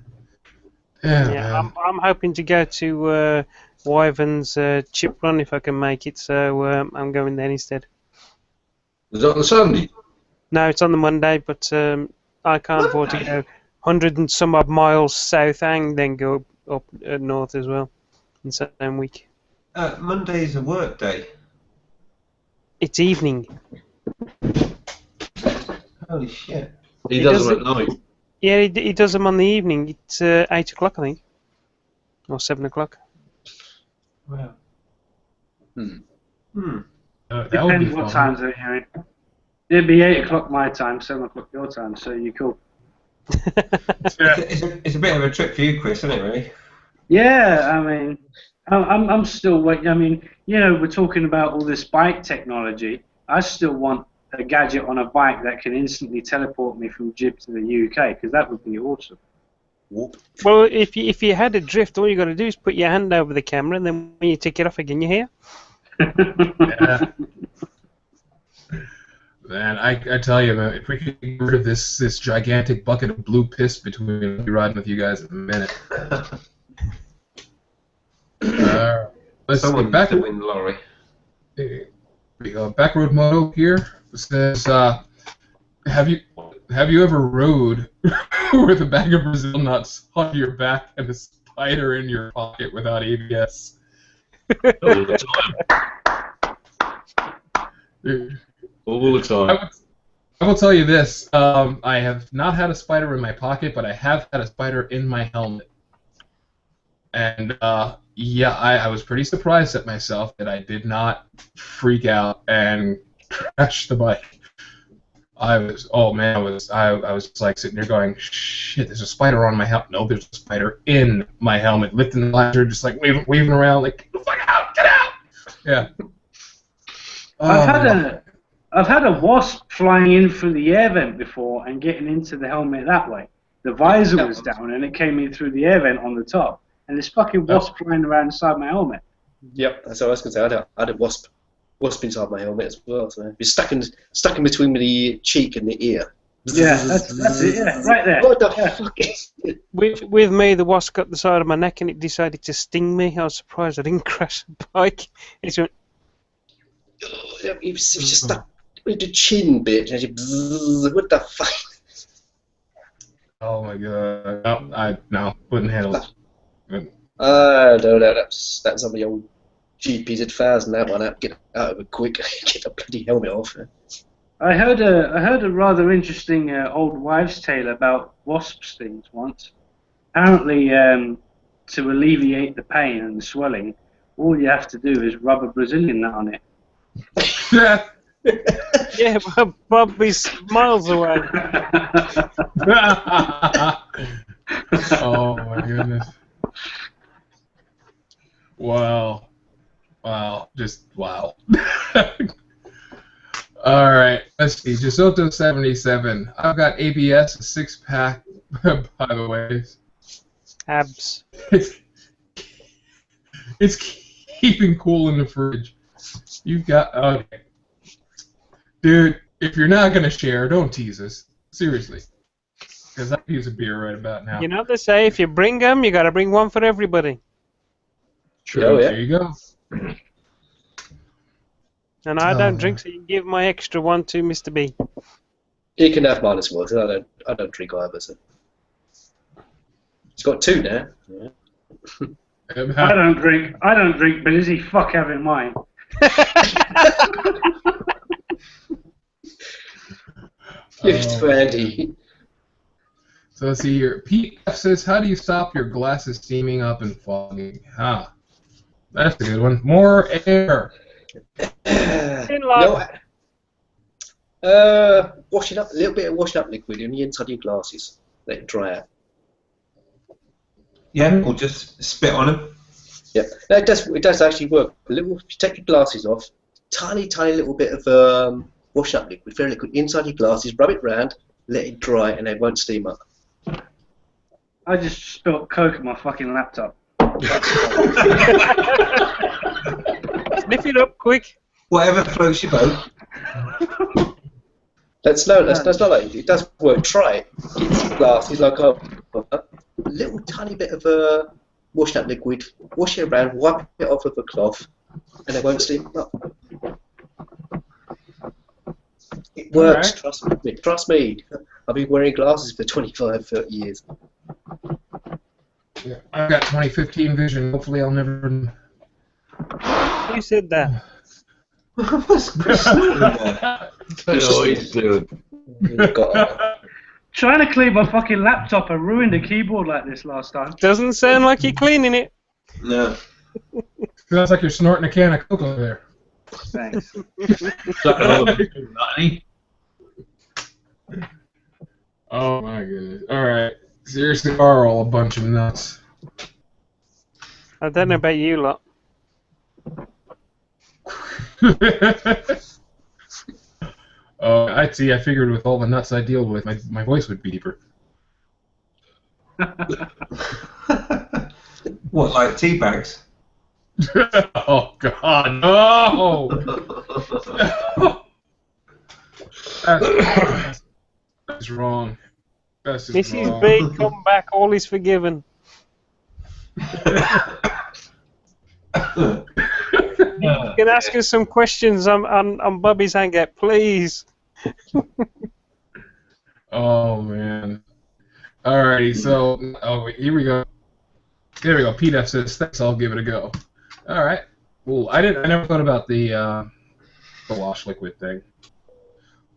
Yeah, I'm hoping to go to Wyvern's chip run if I can make it, so I'm going there instead. Is that on Sunday? No, it's on the Monday, but I can't afford to go 100 and some odd miles south and then go up north as well in the same week. Monday's a work day. It's evening. Holy shit. He does them at night. Yeah, he does them on the evening. It's 8 o'clock, I think. Or 7 o'clock. Wow. Depends what times they're hearing. It'd be 8 o'clock my time, 7 o'clock your time, so you're cool. It's a bit of a trip for you, Chris, isn't it, really? Yeah, I mean, I'm still waiting. I mean, you know, we're talking about all this bike technology. I still want a gadget on a bike that can instantly teleport me from Jib to the UK, because that would be awesome. Well, if you had a drift, all you got to do is put your hand over the camera, and then when you take it off again, you're here. Yeah. Man, I tell you, man, if we could get rid of this gigantic bucket of blue piss between me, I'll be riding with you guys in a minute. Let's see. Someone to win the lorry. Backroad Moto here says, have you ever rode with a bag of Brazil nuts on your back and a spider in your pocket without ABS? All the time. All the time. I will tell you this. I have not had a spider in my pocket, but I have had a spider in my helmet. And, yeah, I was pretty surprised at myself that I did not freak out and crash the bike. I was just like sitting there going, shit, there's a spider on my helmet. No, there's a spider in my helmet. Lifting the visor, just like waving around, like, get the fuck out, get out! Yeah. I've had a wasp flying in through the air vent before and getting into the helmet that way. The visor was down and it came in through the air vent on the top. And this fucking wasp flying around inside my helmet. Yep, that's what I was going to say. I had a wasp inside my helmet as well. So it's stuck in between the cheek and the ear. Yeah, that's it. Yeah, right there. What the fuck is it? With me, the wasp got the side of my neck and it decided to sting me. I was surprised I didn't crash the bike. It just went. It was just stuck with the chin bit. And what the fuck? Oh my god. No, wouldn't handle it. No, that's on the old GP1000, that one. Get out of it quick. Get the bloody helmet off. I heard a rather interesting old wives' tale about wasp stings once. Apparently, to alleviate the pain and the swelling, all you have to do is rub a Brazilian nut on it. Yeah, Bob is miles away. Oh my goodness. Wow. Just wow. Alright, let's see. Gisoto77. I've got ABS, a 6-pack, by the way. Abs. It's keeping cool in the fridge. You've got... Okay. Dude, if you're not going to share, don't tease us. Seriously. Because I could use a beer right about now. You know what they say, if you bring them, you got to bring one for everybody. True. Oh, yeah. There you go. And I don't drink, so you can give my extra one to Mr. B. You can have mine as well, because I don't drink either. So. He's got 2 now. Yeah. I don't drink, but is he fuck having mine? Gift for Andy. So let's see here. Pete F says, how do you stop your glasses steaming up and fogging? Ah, that's a good one. More air. Wash it up, a little bit of washing up liquid in the inside of your glasses. Let it dry out. Yeah, or just spit on them. Yeah, no, it does actually work. A little, if you take your glasses off, tiny little bit of wash up liquid, very liquid, inside your glasses, rub it round, let it dry, and they won't steam up. I just spilled Coke on my fucking laptop. Sniff it up quick. Whatever floats your boat. That's not like it does work. Try it. Get some glasses like a little tiny bit of wash up liquid, wash it around, wipe it off with a cloth, and they won't steam up. It works, right. Trust me. I've been wearing glasses for 25, 30 years. Yeah, I've got 2015 vision. Hopefully I'll never... Who said that? What's Chris doing there? I don't know what he's doing. Trying to clean my fucking laptop and ruined the keyboard like this last time. Doesn't sound like you're cleaning it. No. Feels like you're snorting a can of Coke over there. Thanks. Oh my goodness. Alright. Seriously, are all a bunch of nuts. I don't know about you lot. I see. I figured with all the nuts I deal with, my voice would be deeper. What, like tea bags? Oh God, no! That's wrong. That's just Mrs. wrong. B, come back. All is forgiven. You can ask us some questions on Bobby's Hangout, please. Oh man. Alrighty, so here we go. There we go. Pete F says, thanks, I'll give it a go. Alright. Cool. I never thought about the wash liquid thing.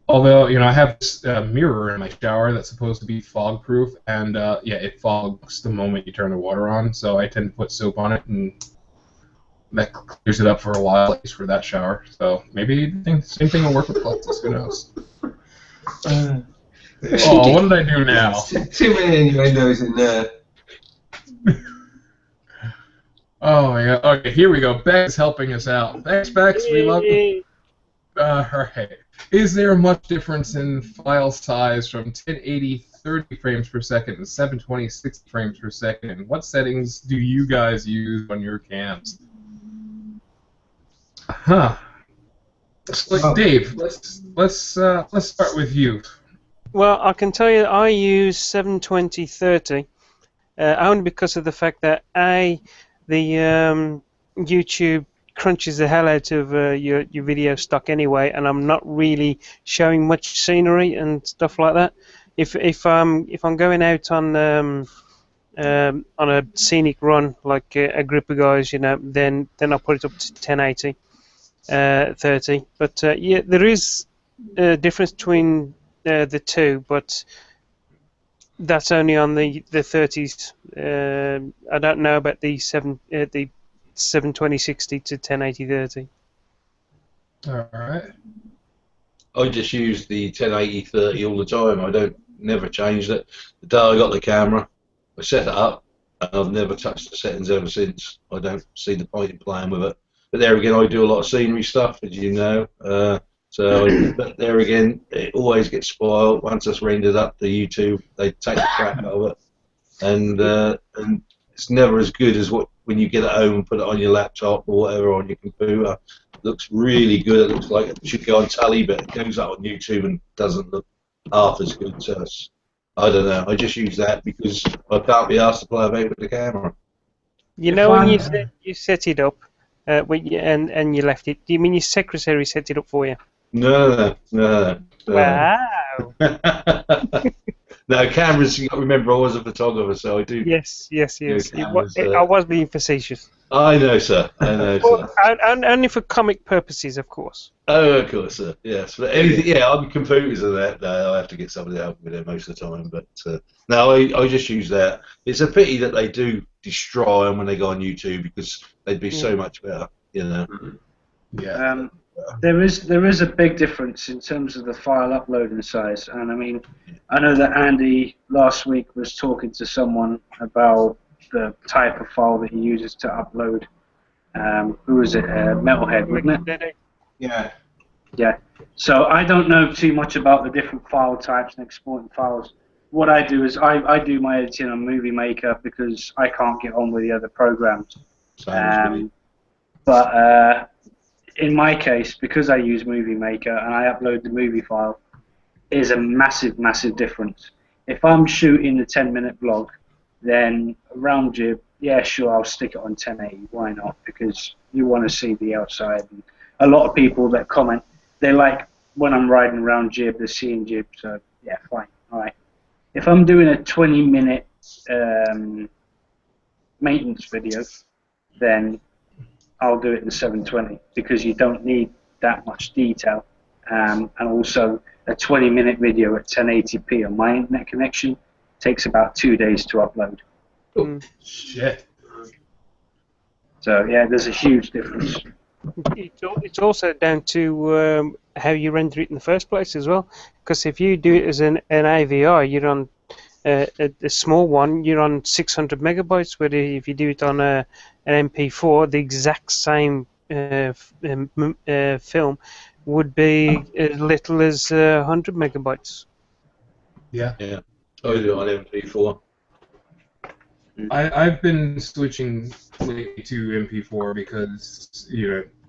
Although, I have this mirror in my shower that's supposed to be fog proof, and yeah, it fogs the moment you turn the water on, so I tend to put soap on it, and that clears it up for a while, at least for that shower. So maybe the same thing will work with glasses, who knows? Oh, what did I do now? Too many innuendos in there. Oh my God. Okay, here we go. Bex helping us out. Thanks, Bex. We love you. Alright. Is there much difference in file size from 1080 30 frames per second and 720 60 frames per second? And what settings do you guys use on your cams? Huh. So, Dave, let's start with you. Well, I can tell you that I use 720 30 only because of the fact that the YouTube crunches the hell out of your video stock anyway, and I'm not really showing much scenery and stuff like that. If I'm going out on a scenic run like a group of guys, then I'll put it up to 1080 30. But yeah, there is a difference between the two, but that's only on the 30s. I don't know about the 720 60 to 1080 30. All right. I just use the 1080 30 all the time. I never changed it. The day I got the camera, I set it up, and I've never touched the settings ever since. I don't see the point in playing with it. But there again, I do a lot of scenery stuff, as you know. But there again, it always gets spoiled. Once it's rendered up to YouTube, they take the crap out of it, and it's never as good as when you get it home and put it on your laptop or whatever on your computer. It looks really good. It looks like it should go on telly, but it goes up on YouTube and doesn't look half as good. So I don't know. I just use that because I can't be asked to play about with the camera. When you set it up, and you left it, do you mean your secretary set it up for you? No. Wow. No, cameras, you got to remember I was a photographer, so I do. Yes. I was being facetious. I know, sir. I know, Well, sir. and only for comic purposes, of course. Oh, of course, sir. Yes, but anything. Yeah, on computers and that, no, I have to get somebody to help me with it most of the time. But no, I just use that. It's a pity that they do destroy them when they go on YouTube because they'd be so much better, you know. Yeah. There is a big difference in terms of the file uploading size, and I mean, I know that Andy last week was talking to someone about the type of file that he uses to upload. Who was it? Metalhead, wasn't it? Yeah. Yeah. So I don't know too much about the different file types and exporting files. What I do is I do my editing on Movie Maker because I can't get on with the other programs. But in my case, because I use Movie Maker and I upload the movie file, is a massive, massive difference. If I'm shooting a 10-minute vlog, then round jib, yeah, sure, I'll stick it on 1080. Why not? Because you want to see the outside. And a lot of people that comment, they like when I'm riding around jib, they're seeing jib. So yeah, fine, all right. If I'm doing a 20-minute maintenance video, then I'll do it in 720 because you don't need that much detail. And also, a 20-minute video at 1080p on my internet connection takes about 2 days to upload. Oh, shit. So yeah, there's a huge difference. It's also down to how you render it in the first place as well. Because if you do it as an AVR, you're on a small one, you're on 600 megabytes. Where if you do it on an MP4, the exact same film would be as little as 100 megabytes. Yeah. Yeah. I do it on MP4. I've been switching lately to MP4 because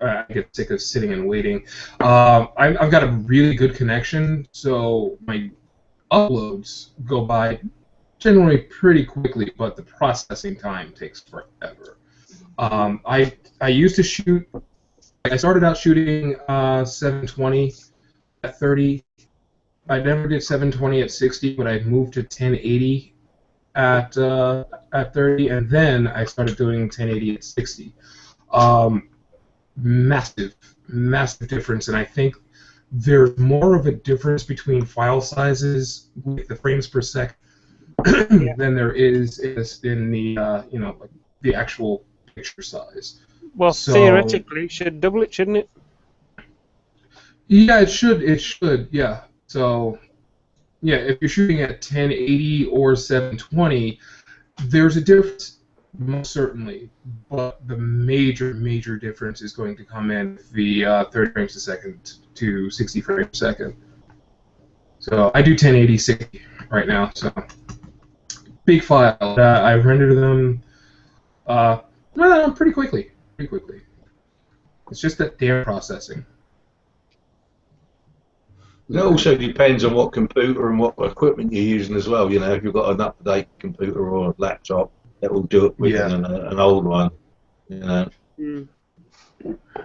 I get sick of sitting and waiting. I've got a really good connection, so my uploads go by generally pretty quickly, but the processing time takes forever. I used to shoot. I started out shooting 720 at 30. I never did 720 at 60, but I moved to 1080 at 30, and then I started doing 1080 at 60. Massive difference, and I think there's more of a difference between file sizes with the frames per sec than there is in the like the actual picture size. Well, so, theoretically, it should double it, shouldn't it? Yeah, it should. Yeah. So, yeah, if you're shooting at 1080 or 720, there's a difference, most certainly. But the major difference is going to come in the 30 frames a second to 60 frames a second. So I do 1080 60 right now. So big file. I render them pretty quickly. It's just that damn processing. It also depends on what computer and what equipment you're using as well. You know, if you've got an up-to-date computer or a laptop, that will do it quicker than an old one. You know.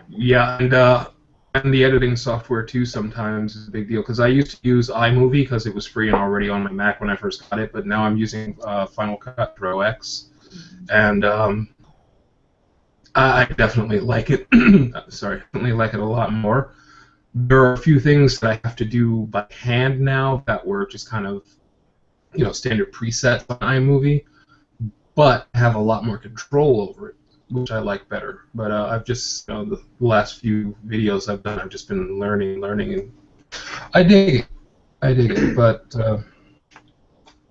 Yeah, and the editing software too sometimes is a big deal because I used to use iMovie because it was free and already on my Mac when I first got it, but now I'm using Final Cut Pro X, and I definitely like it. Definitely like it a lot more. There are a few things that I have to do by hand now that were just kind of, standard presets on iMovie, but have a lot more control over it, which I like better. But I've just, the last few videos I've done, I've just been learning, and I dig it. But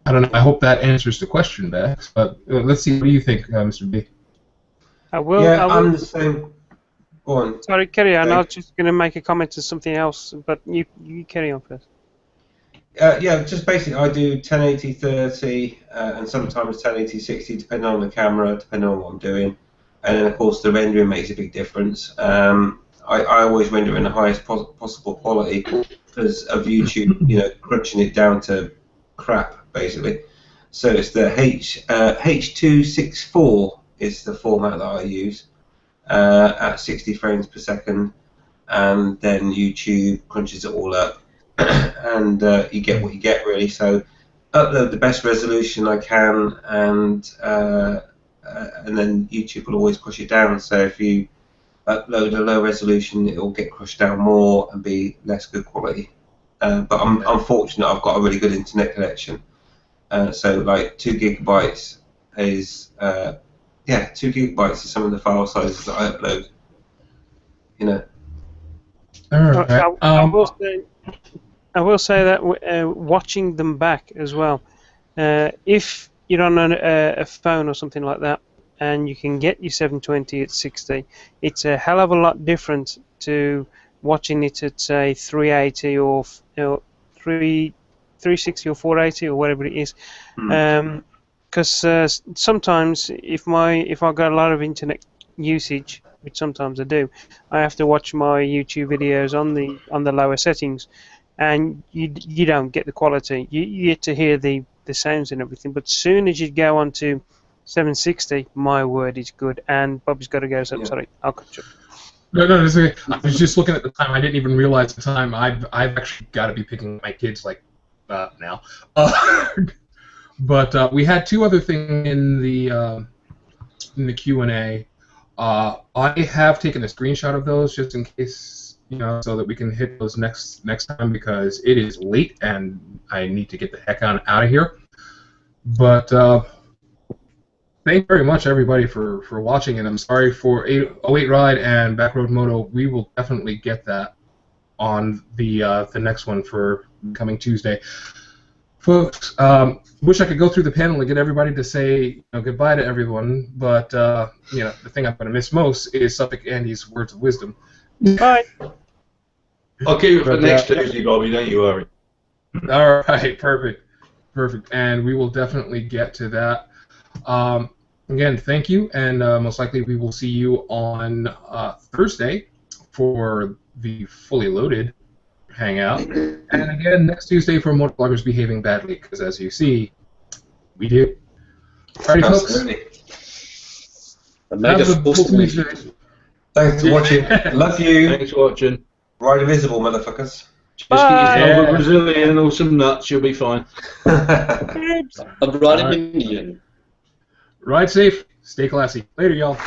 I don't know. I hope that answers the question, Bex. But let's see. What do you think, Mr. B? I'm the same. Go on. Sorry, carry on. I was just going to make a comment to something else, but you carry on first. Yeah, just basically I do 1080-30 and sometimes 1080-60 depending on the camera, depending on what I'm doing. And then of course the rendering makes a big difference. I always render in the highest possible quality because of YouTube, crunching it down to crap basically. So it's the H.264 is the format that I use. At 60 frames per second, and then YouTube crunches it all up, and you get what you get really. So upload the best resolution I can, and and then YouTube will always push it down. So if you upload a low resolution, it will get crushed down more and be less good quality. But I'm fortunate. I've got a really good internet connection. So like 2 gigabytes is 2 gigabytes is some of the file sizes that I upload. You know. All right. I will say that watching them back as well. If you're on a phone or something like that, and you can get your 720 at 60, it's a hell of a lot different to watching it at say 380 or 360 or 480 or whatever it is. Because sometimes if I've got a lot of internet usage, which sometimes I do, I have to watch my YouTube videos on the lower settings, and you don't get the quality. You get to hear the sounds and everything, but as soon as you go on to 760, my word, it's good. And Bobby's got to go, so sorry, I'll cut you. No, it's okay. I was just looking at the time. I didn't even realize the time. I've actually got to be picking my kids like now. But we had 2 other things in the Q&A. I have taken a screenshot of those just in case, so that we can hit those next time, because it is late and I need to get the heck out of here. But thank you very much, everybody, for watching, and I'm sorry for 808 Ride and Backroad Moto. We will definitely get that on the next one for coming Tuesday. Folks, wish I could go through the panel and get everybody to say goodbye to everyone, but the thing I'm going to miss most is Suffolk Andy's words of wisdom. Bye. I'll keep it for next Tuesday, Bobby. Don't you worry. All right, perfect, and we will definitely get to that. Again, thank you, and most likely we will see you on Thursday for the Fully Loaded Hangout, and again next Tuesday for Motovloggers Behaving Badly, because as you see, we do. Alrighty, folks. Thanks for watching. Love you. Thanks for watching. Ride invisible, motherfuckers. Just get yourself a Brazilian or some nuts, you'll be fine. I'm riding Indian. Ride safe, stay classy. Later, y'all.